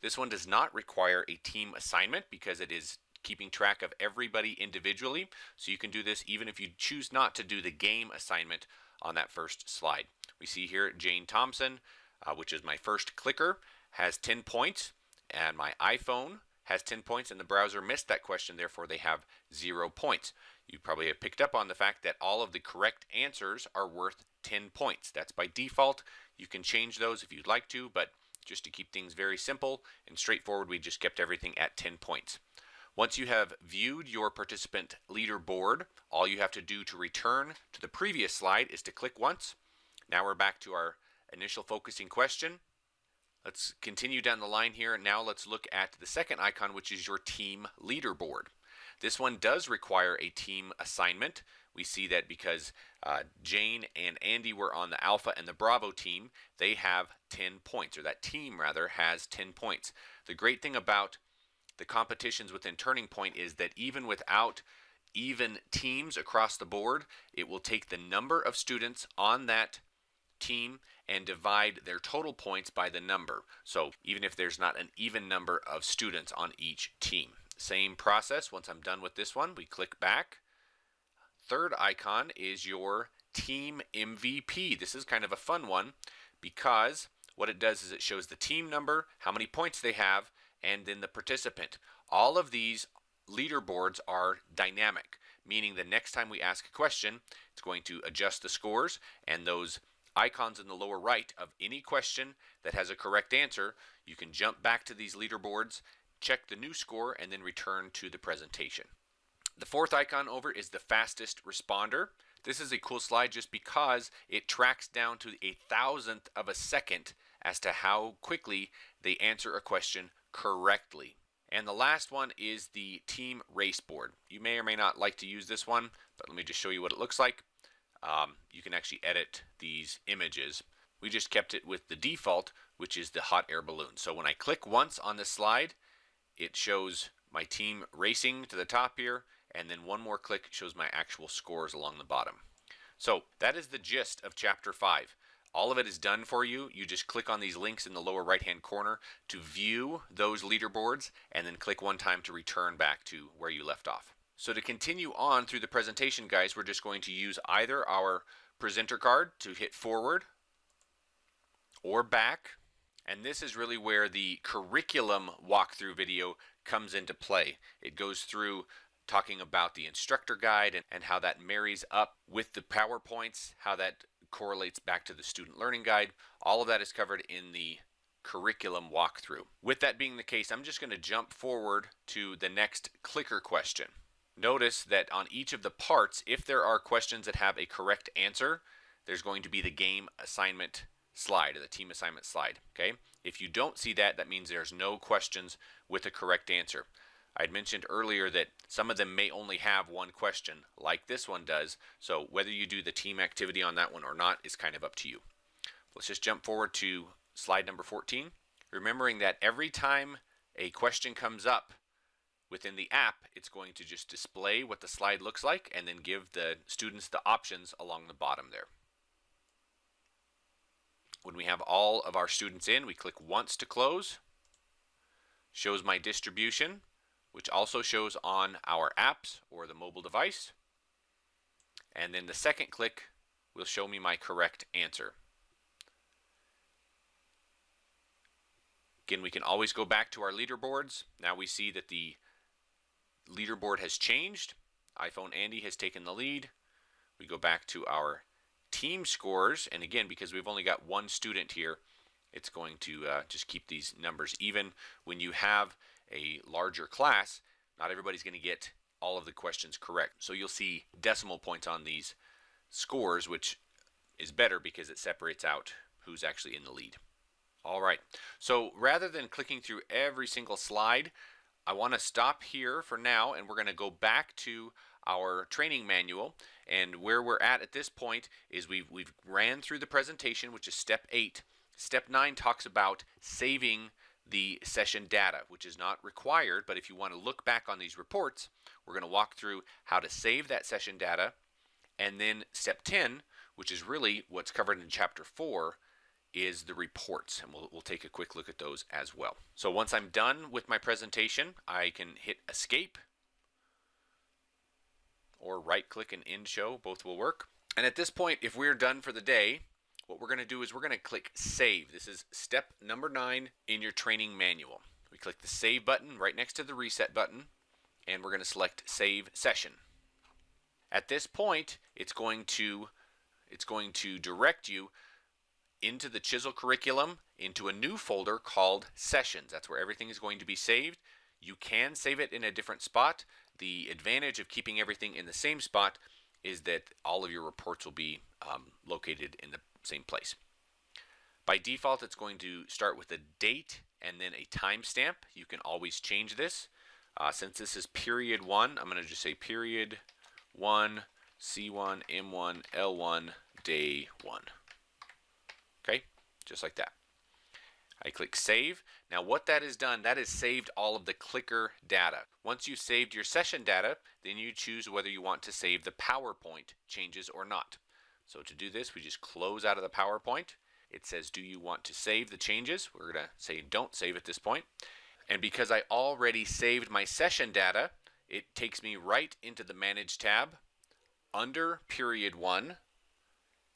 This one does not require a team assignment because it is keeping track of everybody individually. So you can do this even if you choose not to do the game assignment on that first slide. We see here Jane Thompson, which is my first clicker, has 10 points, and my iPhone has 10 points, and the browser missed that question, therefore they have 0 points. You probably have picked up on the fact that all of the correct answers are worth 10 points. That's by default. You can change those if you'd like to, but just to keep things very simple and straightforward, we just kept everything at 10 points. Once you have viewed your participant leaderboard, all you have to do to return to the previous slide is to click once. Now we're back to our initial focusing question. Let's continue down the line here. Now let's look at the second icon, which is your team leaderboard. This one does require a team assignment. We see that because Jane and Andy were on the Alpha and the Bravo team, they have 10 points, or that team rather has 10 points. The great thing about the competitions within Turning Point is that even without even teams across the board, it will take the number of students on that team and divide their total points by the number. So even if there's not an even number of students on each team. Same process. Once I'm done with this one, we click back. Third icon is your team MVP. This is kind of a fun one because what it does is it shows the team number, how many points they have, and then the participant. All of these leaderboards are dynamic, meaning the next time we ask a question, it's going to adjust the scores, and those icons in the lower right of any question that has a correct answer, you can jump back to these leaderboards, check the new score, and then return to the presentation. The fourth icon over is the fastest responder. This is a cool slide just because it tracks down to a thousandth of a second as to how quickly they answer a question correctly. And the last one is the team race board. You may or may not like to use this one, but let me just show you what it looks like. You can actually edit these images. We just kept it with the default, which is the hot air balloon. So when I click once on this slide, it shows my team racing to the top here, and then one more click shows my actual scores along the bottom. So that is the gist of Chapter 5. All of it is done for you. You just click on these links in the lower right-hand corner to view those leaderboards, and then click one time to return back to where you left off. So to continue on through the presentation, guys, we're just going to use either our presenter card to hit forward or back. And this is really where the curriculum walkthrough video comes into play. It goes through talking about the instructor guide and how that marries up with the PowerPoints, how that correlates back to the student learning guide. All of that is covered in the curriculum walkthrough. With that being the case, I'm just going to jump forward to the next clicker question. Notice that on each of the parts, if there are questions that have a correct answer, there's going to be the game assignment slide, or the team assignment slide. Okay? If you don't see that, that means there's no questions with a correct answer. I'd mentioned earlier that some of them may only have one question, like this one does, so whether you do the team activity on that one or not is kind of up to you. Let's just jump forward to slide number 14. Remembering that every time a question comes up within the app, it's going to just display what the slide looks like and then give the students the options along the bottom there. When we have all of our students in, we click once to close. Shows my distribution, which also shows on our apps or the mobile device. And then the second click will show me my correct answer. Again, we can always go back to our leaderboards. Now we see that the leaderboard has changed. iPhone Andy has taken the lead. We go back to our team scores, and again, because we've only got one student here, it's going to just keep these numbers even. When you have a larger class, not everybody's going to get all of the questions correct. So you'll see decimal points on these scores, which is better because it separates out who's actually in the lead. All right, so rather than clicking through every single slide, I want to stop here for now, and we're going to go back to our training manual. And where we're at this point is we've ran through the presentation, which is step 8. Step 9 talks about saving the session data, which is not required, but if you want to look back on these reports, we're going to walk through how to save that session data. And then step 10, which is really what's covered in chapter 4, is the reports, and we'll take a quick look at those as well. So once I'm done with my presentation, I can hit escape or right click and end show. Both will work. And at this point, if we're done for the day, what we're going to do is we're going to click save. This is step number 9 in your training manual. We click the save button right next to the reset button, and we're going to select save session. At this point, it's going to direct you into the CHiSL curriculum, into a new folder called Sessions. That's where everything is going to be saved. You can save it in a different spot. The advantage of keeping everything in the same spot is that all of your reports will be located in the same place. By default, it's going to start with a date and then a timestamp. You can always change this. Since this is period 1, I'm going to just say period 1, C1, M1, L1, day 1. Okay, just like that. I click save. Now what that has done, that has saved all of the clicker data. Once you've saved your session data, then you choose whether you want to save the PowerPoint changes or not. So to do this, we just close out of the PowerPoint. It says, do you want to save the changes? We're going to say don't save at this point. And because I already saved my session data, it takes me right into the Manage tab under Period 1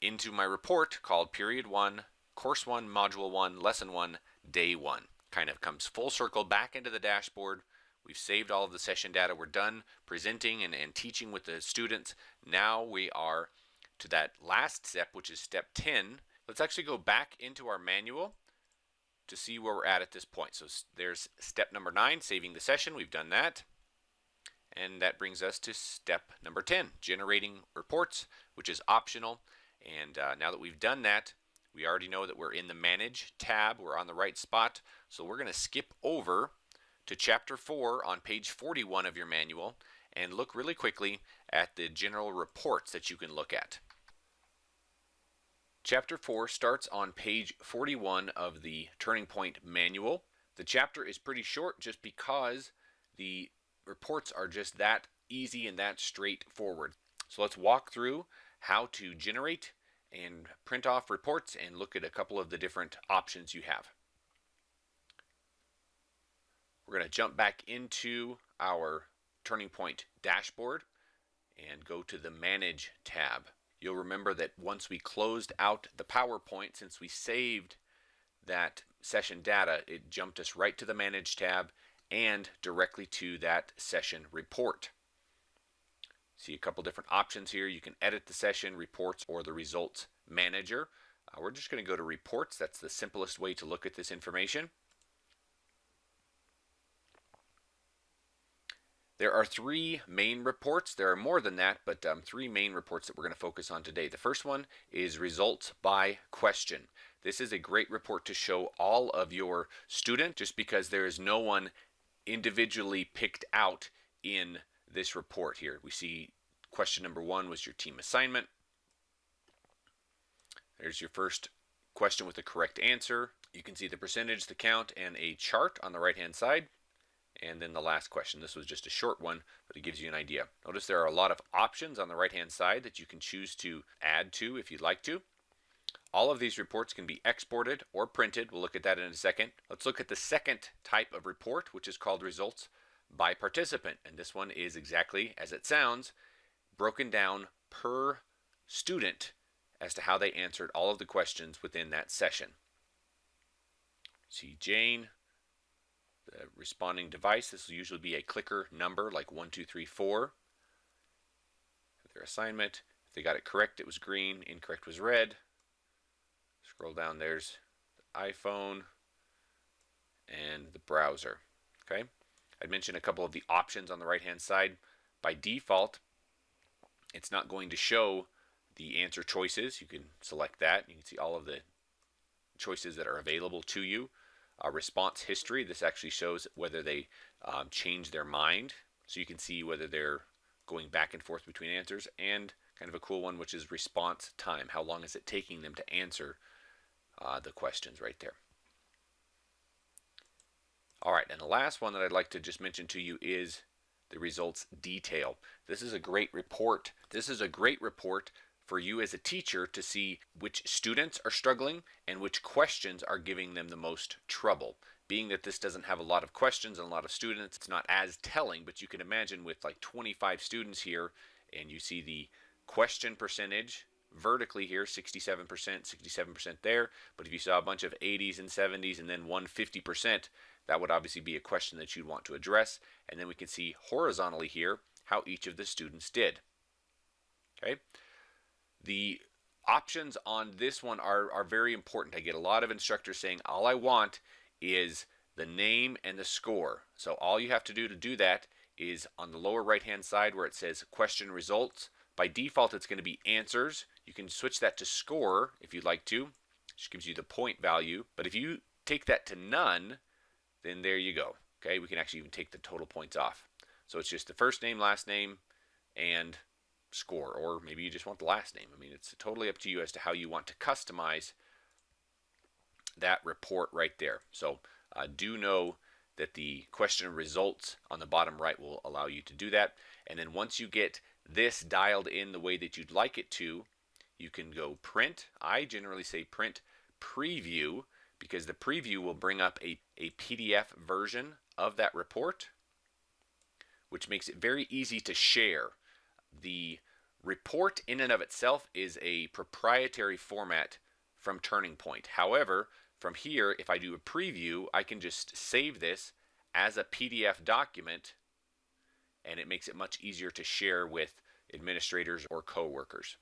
into my report called Period 1, Course 1, Module 1, Lesson 1, Day 1. Kind of comes full circle back into the dashboard. We've saved all of the session data. We're done presenting and teaching with the students. Now we are to that last step, which is step 10. Let's actually go back into our manual to see where we're at this point. So there's step number 9, saving the session. We've done that. And that brings us to step number 10, generating reports, which is optional. And now that we've done that, we already know that we're in the Manage tab. We're on the right spot. So we're going to skip over to Chapter 4 on page 41 of your manual and look really quickly at the general reports that you can look at. Chapter 4 starts on page 41 of the Turning Point manual. The chapter is pretty short just because the reports are just that easy and that straightforward. So let's walk through how to generate and print off reports and look at a couple of the different options you have. We're going to jump back into our Turning Point dashboard and go to the Manage tab. You'll remember that once we closed out the PowerPoint, since we saved that session data, it jumped us right to the Manage tab and directly to that session report. See a couple different options here. You can edit the session reports or the results manager. We're just going to go to reports. That's the simplest way to look at this information. There are three main reports. There are more than that, but three main reports that we're going to focus on today. The first one is results by question. This is a great report to show all of your students just because there is no one individually picked out in this report here. We see question number 1 was your team assignment. There's your first question with the correct answer. You can see the percentage, the count, and a chart on the right hand side. And then the last question. This was just a short one, but it gives you an idea. Notice there are a lot of options on the right hand side that you can choose to add to if you'd like to. All of these reports can be exported or printed. We'll look at that in a second. Let's look at the second type of report, which is called results by participant. And this one is exactly as it sounds, broken down per student as to how they answered all of the questions within that session. See Jane, the responding device. This will usually be a clicker number like 1, 2, 3, 4. Their assignment. If they got it correct, it was green. Incorrect was red. Scroll down, there's the iPhone and the browser. Okay, I'd mentioned a couple of the options on the right hand side. By default, it's not going to show the answer choices. You can select that. You can see all of the choices that are available to you. Response history, this actually shows whether they change their mind. So you can see whether they're going back and forth between answers, and kind of a cool one, which is response time. How long is it taking them to answer the questions right there. All right, and the last one that I'd like to just mention to you is the results detail. This is a great report. This is a great report for you as a teacher to see which students are struggling and which questions are giving them the most trouble. Being that this doesn't have a lot of questions and a lot of students, it's not as telling, but you can imagine with like 25 students here, and you see the question percentage vertically here, 67%, 67% there. But if you saw a bunch of 80s and 70s and then 150%, that would obviously be a question that you'd want to address. And then we can see horizontally here how each of the students did. Okay. The options on this one are very important. I get a lot of instructors saying all I want is the name and the score. So all you have to do that is on the lower right hand side where it says question results. By default, it's going to be answers. You can switch that to score if you'd like to, which gives you the point value. But if you take that to none, then there you go. Okay, we can actually even take the total points off. So it's just the first name, last name, and score. Or maybe you just want the last name. I mean, it's totally up to you as to how you want to customize that report right there. So do know that the question results on the bottom right will allow you to do that. And then once you get this dialed in the way that you'd like it to, you can go print. I generally say print preview because the preview will bring up a PDF version of that report, which makes it very easy to share. The report in and of itself is a proprietary format from Turning Point. However, from here, if I do a preview, I can just save this as a PDF document, and it makes it much easier to share with administrators or coworkers.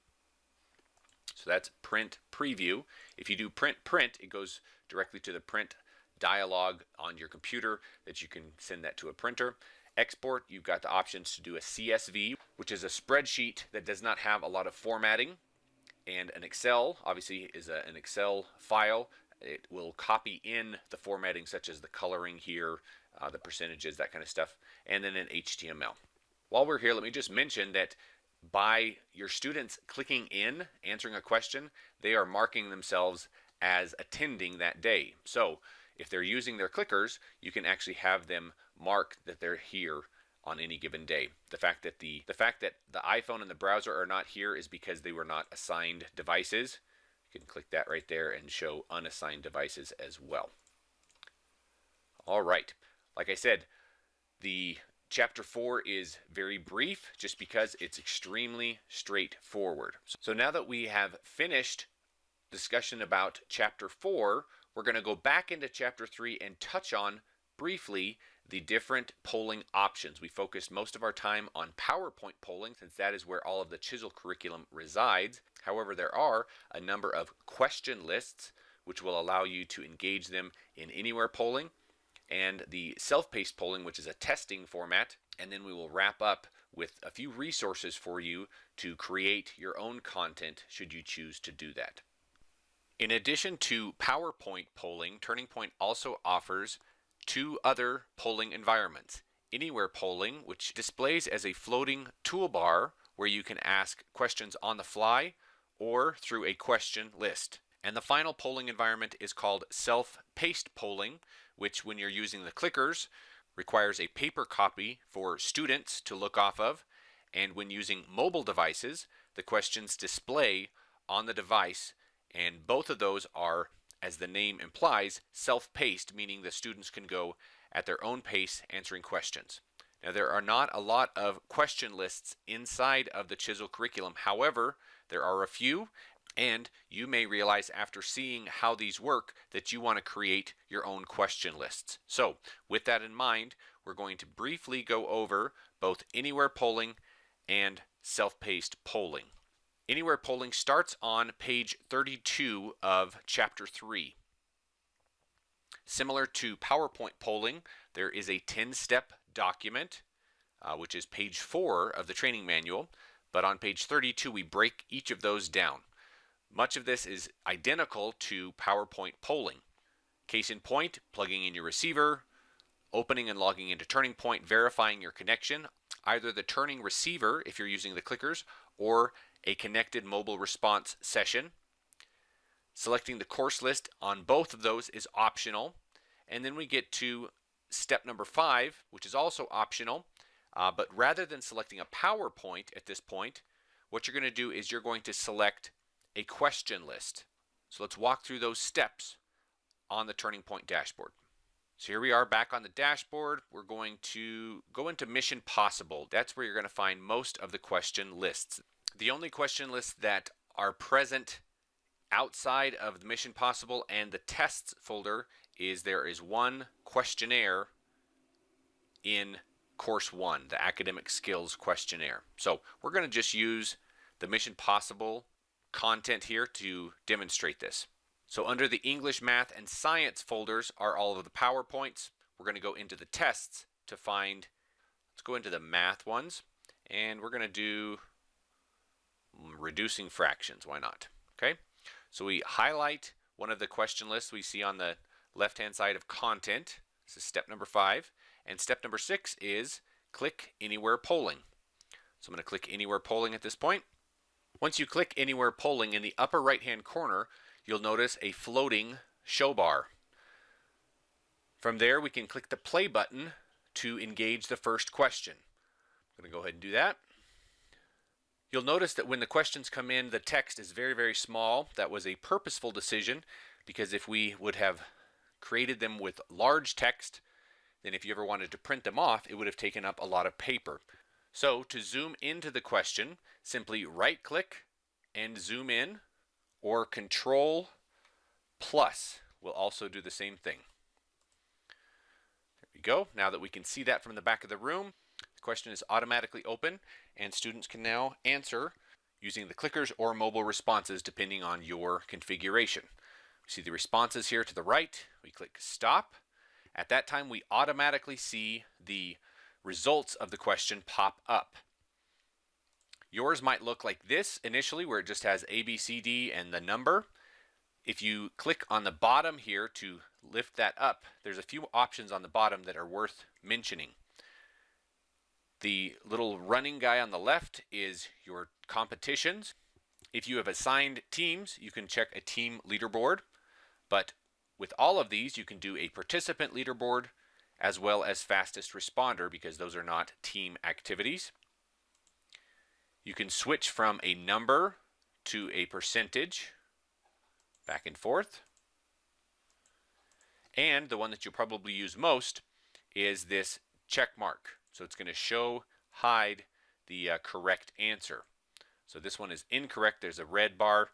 So that's print preview. If you do print, it goes directly to the print dialog on your computer that you can send that to a printer. export, you've got the options to do a CSV, which is a spreadsheet that does not have a lot of formatting, and an Excel, obviously, is an Excel file. It will copy in the formatting, such as the coloring here, the percentages, that kind of stuff, and then an HTML. While we're here, let me just mention that by your students clicking in, answering a question, they are marking themselves as attending that day. So if they're using their clickers, you can actually have them mark that they're here on any given day. The fact that the iPhone and the browser are not here is because they were not assigned devices. You can click that right there and show unassigned devices as well. All right, like I said, the Chapter 4 is very brief just because it's extremely straightforward. So now that we have finished discussion about Chapter 4, we're going to go back into Chapter 3 and touch on briefly the different polling options. We focused most of our time on PowerPoint polling since that is where all of the CHiSL curriculum resides. However, there are a number of question lists which will allow you to engage them in anywhere polling, and the self-paced polling, which is a testing format, and then we will wrap up with a few resources for you to create your own content should you choose to do that. In addition to PowerPoint polling, Turning Point also offers two other polling environments. Anywhere polling, which displays as a floating toolbar where you can ask questions on the fly or through a question list. And the final polling environment is called self-paced polling, which when you're using the clickers requires a paper copy for students to look off of, and when using mobile devices, the questions display on the device, and both of those are, as the name implies, self-paced, meaning the students can go at their own pace answering questions. Now, there are not a lot of question lists inside of the CHiSL curriculum. However, there are a few, and you may realize after seeing how these work that you want to create your own question lists. So, with that in mind, we're going to briefly go over both anywhere polling and self-paced polling. Anywhere polling starts on page 32 of Chapter 3. Similar to PowerPoint polling, there is a 10-step document, which is page 4 of the training manual, but on page 32 we break each of those down. Much of this is identical to PowerPoint polling. Case in point, plugging in your receiver, opening and logging into Turning Point, verifying your connection, either the turning receiver if you're using the clickers, or a connected mobile response session. Selecting the course list on both of those is optional. And then we get to step number 5, which is also optional. But rather than selecting a PowerPoint at this point, what you're going to do is you're going to select a question list. So let's walk through those steps on the Turning Point dashboard. So here we are back on the dashboard. We're going to go into Mission Possible. That's where you're going to find most of the question lists. The only question lists that are present outside of the Mission Possible and the tests folder is there is one questionnaire in Course 1, the Academic Skills Questionnaire. So we're going to just use the Mission Possible content here to demonstrate this. So under the English, Math, and Science folders are all of the PowerPoints. We're going to go into the tests to find, let's go into the math ones, and we're going to do reducing fractions. Why not? Okay, so we highlight one of the question lists we see on the left-hand side of content. This is step number 5. And step number 6 is click Anywhere Polling. So I'm going to click Anywhere Polling at this point. Once you click Anywhere Polling, in the upper right-hand corner, you'll notice a floating show bar. From there, we can click the play button to engage the first question. I'm going to go ahead and do that. You'll notice that when the questions come in, the text is very, very small. That was a purposeful decision, because if we would have created them with large text, then if you ever wanted to print them off, it would have taken up a lot of paper. So to zoom into the question, simply right-click and zoom in, or Control plus will also do the same thing. There we go. Now that we can see that from the back of the room, the question is automatically open, and students can now answer using the clickers or mobile responses depending on your configuration. We see the responses here to the right. We click Stop. At that time, we automatically see the results of the question pop up. Yours might look like this initially, where it just has A, B, C, D and the number. If you click on the bottom here to lift that up, there's a few options on the bottom that are worth mentioning. The little running guy on the left is your competitions. If you have assigned teams, you can check a team leaderboard, but with all of these, you can do a participant leaderboard as well as fastest responder, because those are not team activities. You can switch from a number to a percentage, back and forth. And the one that you'll probably use most is this check mark. So it's going to hide the correct answer. So this one is incorrect. There's a red bar.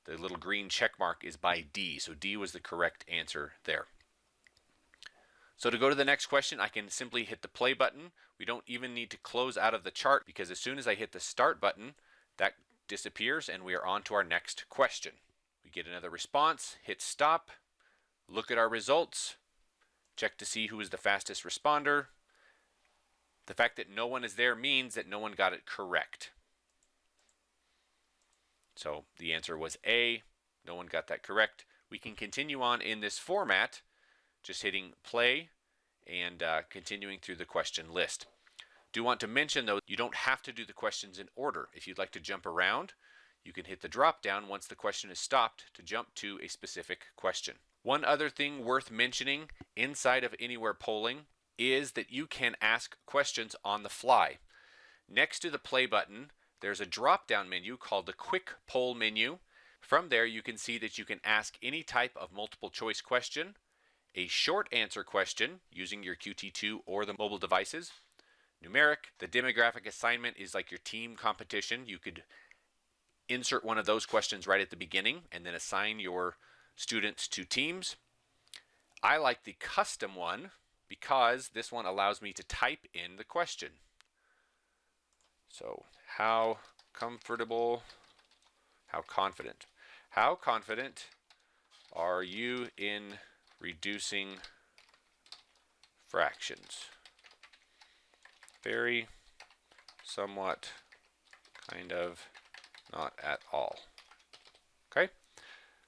The little green check mark is by D. So D was the correct answer there. So to go to the next question, I can simply hit the play button. We don't even need to close out of the chart, because as soon as I hit the start button, that disappears and we are on to our next question. We get another response, hit stop, look at our results, check to see who is the fastest responder. The fact that no one is there means that no one got it correct. So the answer was A. No one got that correct. We can continue on in this format, just hitting play and continuing through the question list. Do want to mention, though, you don't have to do the questions in order. If you'd like to jump around, you can hit the drop down once the question is stopped to jump to a specific question. One other thing worth mentioning inside of Anywhere Polling is that you can ask questions on the fly. Next to the play button, there's a drop-down menu called the Quick Poll menu. From there, you can see that you can ask any type of multiple choice question, a short answer question using your QT2 or the mobile devices, numeric. The demographic assignment is like your team competition. You could insert one of those questions right at the beginning and then assign your students to teams. I like the custom one because this one allows me to type in the question. So, how confident are you in reducing fractions? Very, somewhat, kind of, not at all. Okay?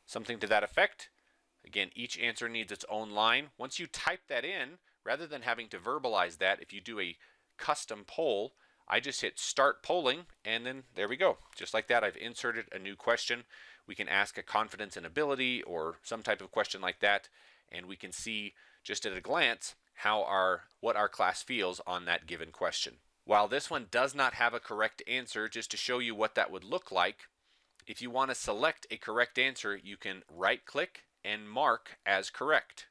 Something to that effect. Again, each answer needs its own line. Once you type that in, rather than having to verbalize that, if you do a custom poll, I just hit start polling, and then there we go. Just like that, I've inserted a new question. We can ask a confidence and ability or some type of question like that, and we can see just at a glance what our class feels on that given question. While this one does not have a correct answer, just to show you what that would look like, if you want to select a correct answer, you can right-click and mark as correct.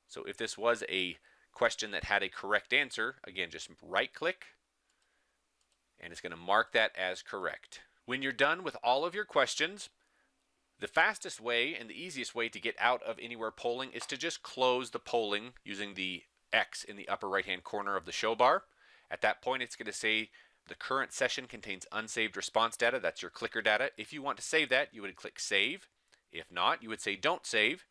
So if this was a question that had a correct answer, again, just right-click, and it's going to mark that as correct. When you're done with all of your questions, the fastest way and the easiest way to get out of Anywhere Polling is to just close the polling using the X in the upper right-hand corner of the show bar. At that point, it's going to say the current session contains unsaved response data. That's your clicker data. If you want to save that, you would click Save. If not, you would say Don't Save.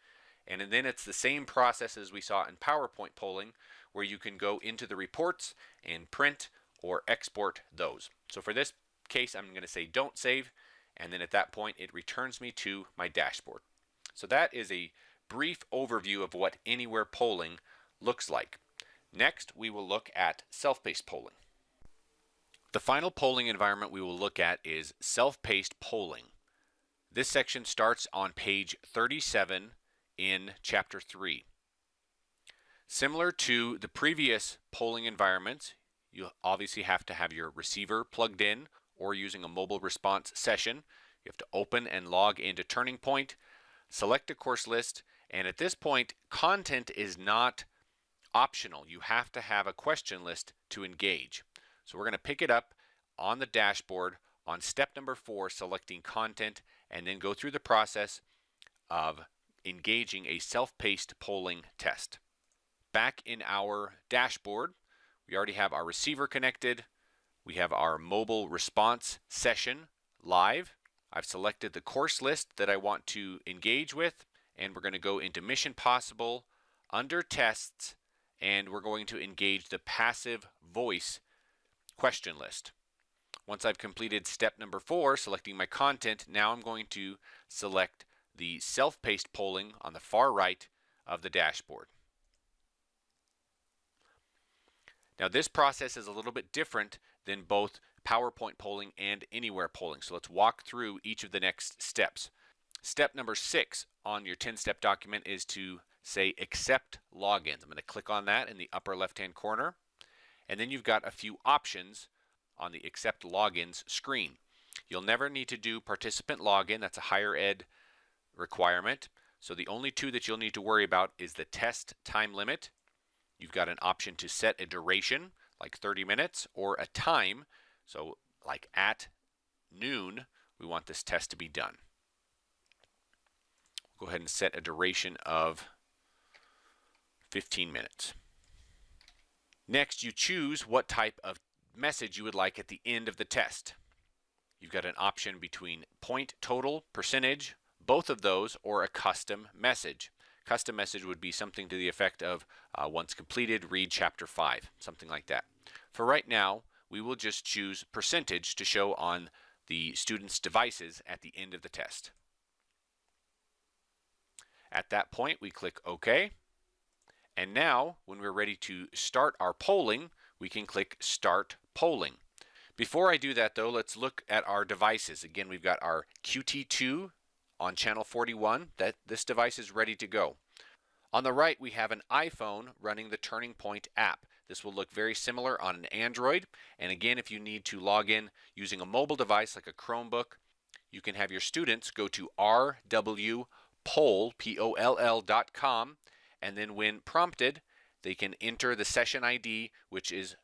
And then it's the same process as we saw in PowerPoint polling, where you can go into the reports and print or export those. So for this case, I'm going to say Don't Save. And then at that point, it returns me to my dashboard. So that is a brief overview of what Anywhere Polling looks like. Next, we will look at self-paced polling. The final polling environment we will look at is self-paced polling. This section starts on page 37 in Chapter 3. Similar to the previous polling environments, you obviously have to have your receiver plugged in or using a mobile response session. You have to open and log into Turning Point, select a course list, and at this point, content is not optional. You have to have a question list to engage. So we're going to pick it up on the dashboard on step number 4, selecting content, and then go through the process of engaging a self-paced polling test. Back in our dashboard, we already have our receiver connected. We have our mobile response session live. I've selected the course list that I want to engage with, and we're going to go into Mission Possible, under Tests, and we're going to engage the passive voice question list. Once I've completed step number 4, selecting my content, now I'm going to select the self-paced polling on the far right of the dashboard. Now this process is a little bit different than both PowerPoint polling and Anywhere polling. So let's walk through each of the next steps. Step number 6 on your 10-step document is to say accept logins. I'm going to click on that in the upper left-hand corner. And then you've got a few options on the accept logins screen. You'll never need to do participant login. That's a higher ed requirement. So the only two that you'll need to worry about is the test time limit. You've got an option to set a duration, like 30 minutes, or a time, so like at noon, we want this test to be done. Go ahead and set a duration of 15 minutes. Next, you choose what type of message you would like at the end of the test. You've got an option between point total, percentage, both of those, or a custom message. Custom message would be something to the effect of, once completed, read chapter 5, something like that. For right now, we will just choose percentage to show on the students' devices at the end of the test. At that point, we click OK. And now, when we're ready to start our polling, we can click Start Polling. Before I do that, though, let's look at our devices. Again, we've got our QT2 on channel 41. This device is ready to go. On the right, we have an iPhone running the Turning Point app. This will look very similar on an Android. And again, if you need to log in using a mobile device like a Chromebook, you can have your students go to rwpoll.com, and then when prompted, they can enter the session ID, which is,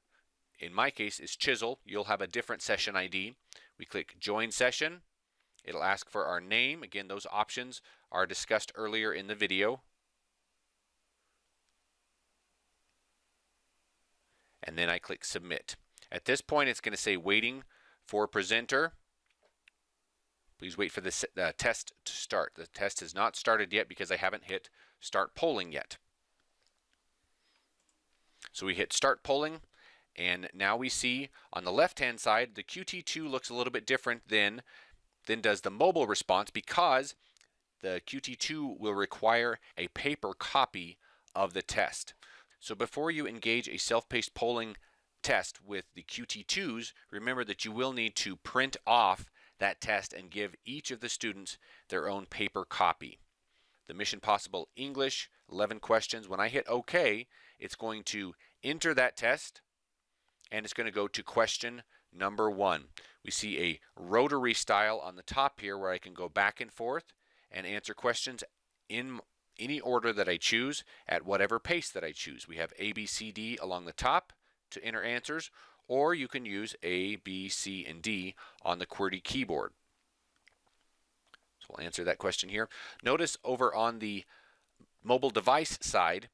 in my case, is CHiSL. You'll have a different session ID. We click Join Session. It'll ask for our name. Again, those options are discussed earlier in the video. And then I click Submit. At this point, it's going to say waiting for presenter. Please wait for the test to start. The test has not started yet because I haven't hit Start Polling yet. So we hit Start Polling, and now we see on the left-hand side, the QT2 looks a little bit different than does the mobile response, because the QT2 will require a paper copy of the test. So before you engage a self-paced polling test with the QT2s, remember that you will need to print off that test and give each of the students their own paper copy. The Mission Possible English, 11 questions. When I hit OK, it's going to enter that test, and it's going to go to question number 1. We see a rotary style on the top here where I can go back and forth and answer questions in any order that I choose at whatever pace that I choose. We have A, B, C, D along the top to enter answers, or you can use A, B, C, and D on the QWERTY keyboard. So we'll answer that question here. Notice over on the mobile device side,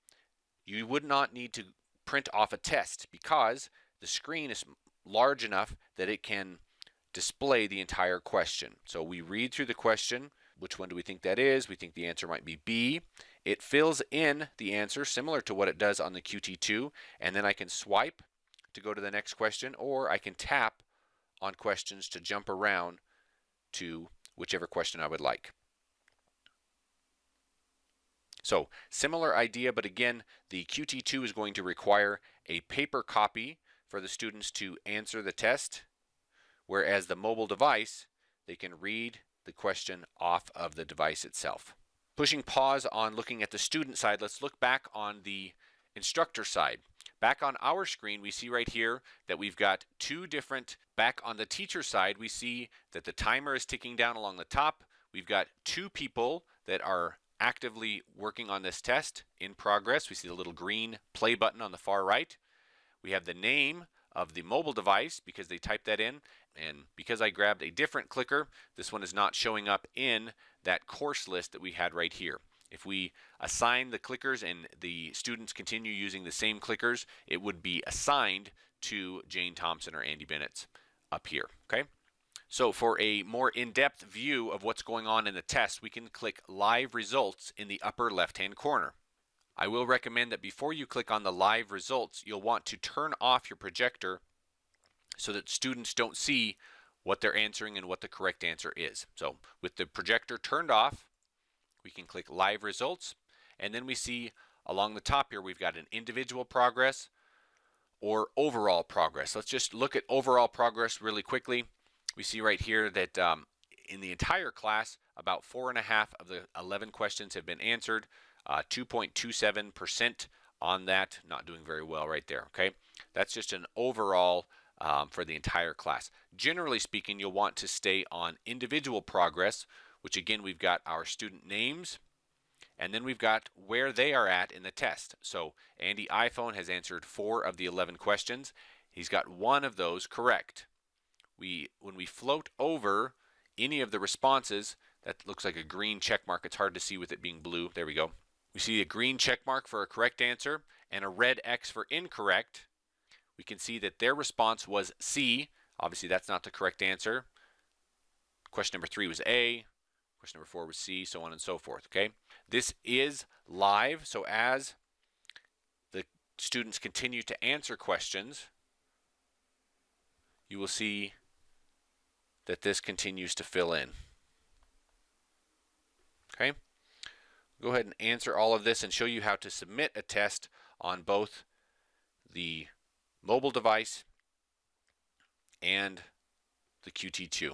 you would not need to print off a test because the screen is large enough that it can display the entire question. So we read through the question. Which one do we think that is? We think the answer might be B. It fills in the answer similar to what it does on the QT2, and then I can swipe to go to the next question, or I can tap on questions to jump around to whichever question I would like. So similar idea, but again, the QT2 is going to require a paper copy for the students to answer the test, whereas the mobile device, they can read the question off of the device itself. Pushing pause on looking at the student side, let's look back on the instructor side. Back on our screen, we see right here that we've got two different. Back on the teacher side, we see that the timer is ticking down along the top. We've got two people that are actively working on this test in progress. We see the little green play button on the far right. We have the name of the mobile device because they typed that in, and because I grabbed a different clicker, this one is not showing up in that course list that we had right here. If we assign the clickers and the students continue using the same clickers, it would be assigned to Jane Thompson or Andy Bennett's up here. Okay. So for a more in-depth view of what's going on in the test, we can click Live Results in the upper left-hand corner. I will recommend that before you click on the live results, you'll want to turn off your projector so that students don't see what they're answering and what the correct answer is. So with the projector turned off, we can click live results, and then we see along the top here we've got an individual progress or overall progress. Let's just look at overall progress really quickly. We see right here that in the entire class, about 4.5 of the 11 questions have been answered, 2.27% on that. Not doing very well right there, okay? That's just an overall for the entire class. Generally speaking, you'll want to stay on individual progress, which again, we've got our student names, and then we've got where they are at in the test. So Andy iPhone has answered 4 of the 11 questions. He's got 1 of those correct. When we float over any of the responses, that looks like a green check mark. It's hard to see with it being blue. There we go. We see a green check mark for a correct answer and a red X for incorrect. We can see that their response was C. Obviously, that's not the correct answer. Question number 3 was A. Question number 4 was C, so on and so forth, okay? This is live, so as the students continue to answer questions, you will see that this continues to fill in. Okay? Go ahead and answer all of this and show you how to submit a test on both the mobile device and the QT2.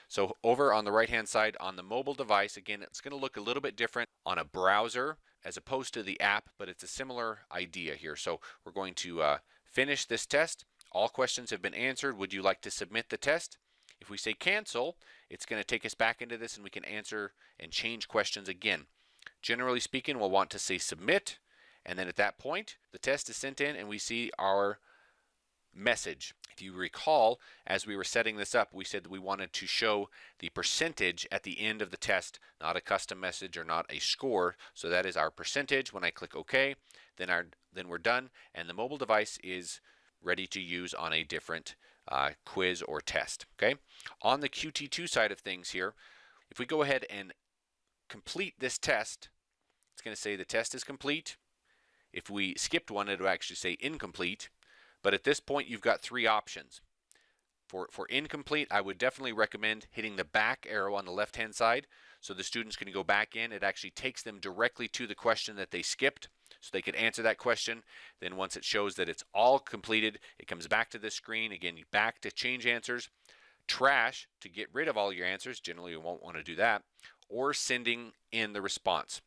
So over on the right hand side on the mobile device, again, it's going to look a little bit different on a browser as opposed to the app, but it's a similar idea here. So we're going to finish this test. All questions have been answered. Would you like to submit the test? If we say cancel, it's going to take us back into this and we can answer and change questions again. Generally speaking, we'll want to say submit, and then at that point, the test is sent in and we see our message. If you recall, as we were setting this up, we said that we wanted to show the percentage at the end of the test, not a custom message or not a score. So that is our percentage. When I click OK, then we're done, and the mobile device is ready to use on a different quiz or test. Okay. On the QT2 side of things here, if we go ahead and complete this test, it's going to say the test is complete. If we skipped one, it will actually say incomplete. But at this point, you've got 3 options. For incomplete, I would definitely recommend hitting the back arrow on the left-hand side so the students can go back in. It actually takes them directly to the question that they skipped so they could answer that question. Then once it shows that it's all completed, it comes back to this screen. Again, back to change answers, trash to get rid of all your answers. Generally, you won't want to do that. Or sending in the response.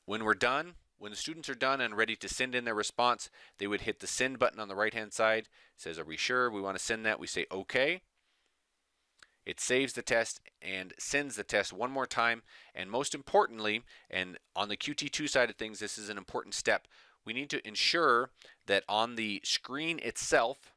When we're done, when the students are done and ready to send in their response, they would hit the send button on the right-hand side. It says, are we sure we want to send that? We say OK. It saves the test and sends the test one more time. And most importantly, and on the QT2 side of things, this is an important step. We need to ensure that on the screen itself,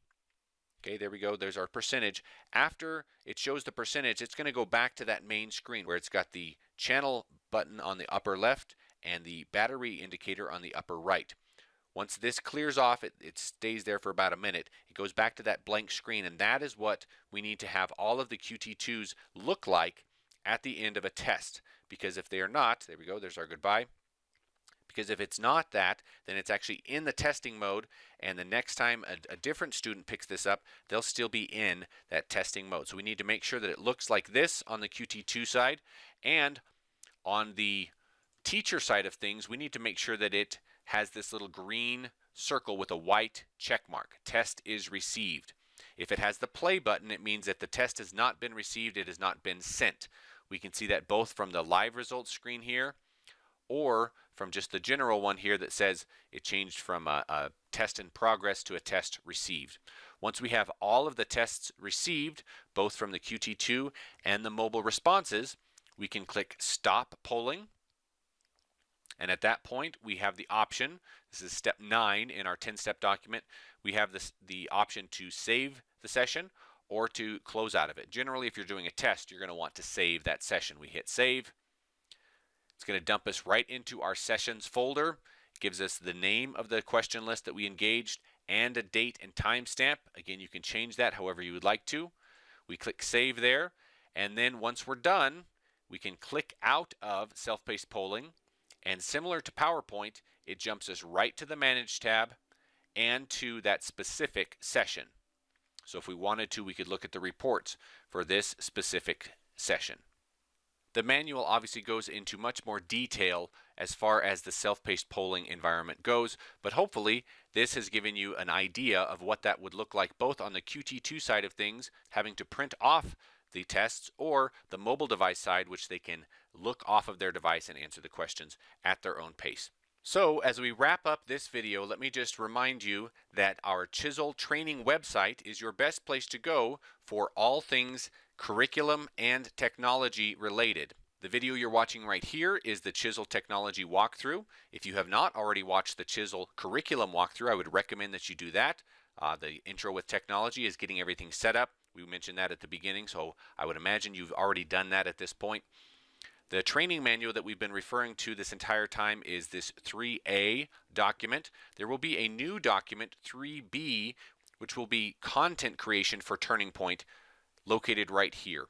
okay, there we go, there's our percentage. After it shows the percentage, it's going to go back to that main screen where it's got the channel button on the upper left and the battery indicator on the upper right. Once this clears off, it stays there for about a minute. It goes back to that blank screen, and that is what we need to have all of the QT2s look like at the end of a test. Because if they are not, there we go, there's our goodbye. Because if it's not that, then it's actually in the testing mode, and the next time a different student picks this up, they'll still be in that testing mode. So we need to make sure that it looks like this on the QT2 side, and on the teacher side of things, we need to make sure that it has this little green circle with a white check mark. Test is received. If it has the play button, it means that the test has not been received, it has not been sent. We can see that both from the live results screen here or from just the general one here that says it changed from a test in progress to a test received. Once we have all of the tests received, both from the QT2 and the mobile responses, we can click Stop Polling. And at that point, we have the option, this is step 9 in our 10-step document, we have the option to save the session or to close out of it. Generally, if you're doing a test, you're going to want to save that session. We hit save. It's going to dump us right into our sessions folder. It gives us the name of the question list that we engaged and a date and timestamp. Again, you can change that however you would like to. We click save there, and then once we're done, we can click out of self-paced polling And similar to PowerPoint, it jumps us right to the Manage tab and to that specific session. So if we wanted to, we could look at the reports for this specific session. The manual obviously goes into much more detail as far as the self-paced polling environment goes, but hopefully this has given you an idea of what that would look like both on the QT2 side of things, having to print off the tests, or the mobile device side, which they can look off of their device and answer the questions at their own pace. So as we wrap up this video, let me just remind you that our CHiSL training website is your best place to go for all things curriculum and technology related. The video you're watching right here is the CHiSL technology walkthrough. If you have not already watched the CHiSL curriculum walkthrough, I would recommend that you do that. The intro with technology is getting everything set up. We mentioned that at the beginning, so I would imagine you've already done that at this point. The training manual that we've been referring to this entire time is this 3A document. There will be a new document, 3B, which will be content creation for Turning Point, located right here.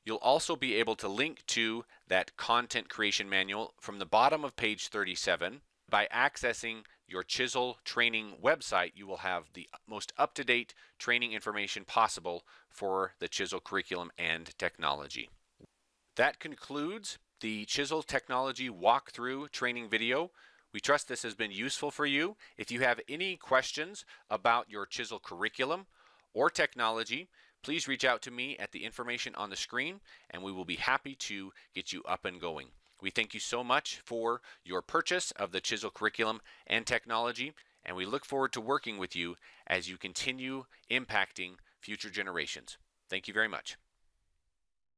You'll also be able to link to that content creation manual from the bottom of page 37. By accessing your CHiSL training website, you will have the most up-to-date training information possible for the CHiSL curriculum and technology. That concludes the CHiSL technology walkthrough training video. We trust this has been useful for you. If you have any questions about your CHiSL curriculum or technology, please reach out to me at the information on the screen, and we will be happy to get you up and going. We thank you so much for your purchase of the CHiSL curriculum and technology, and we look forward to working with you as you continue impacting future generations. Thank you very much.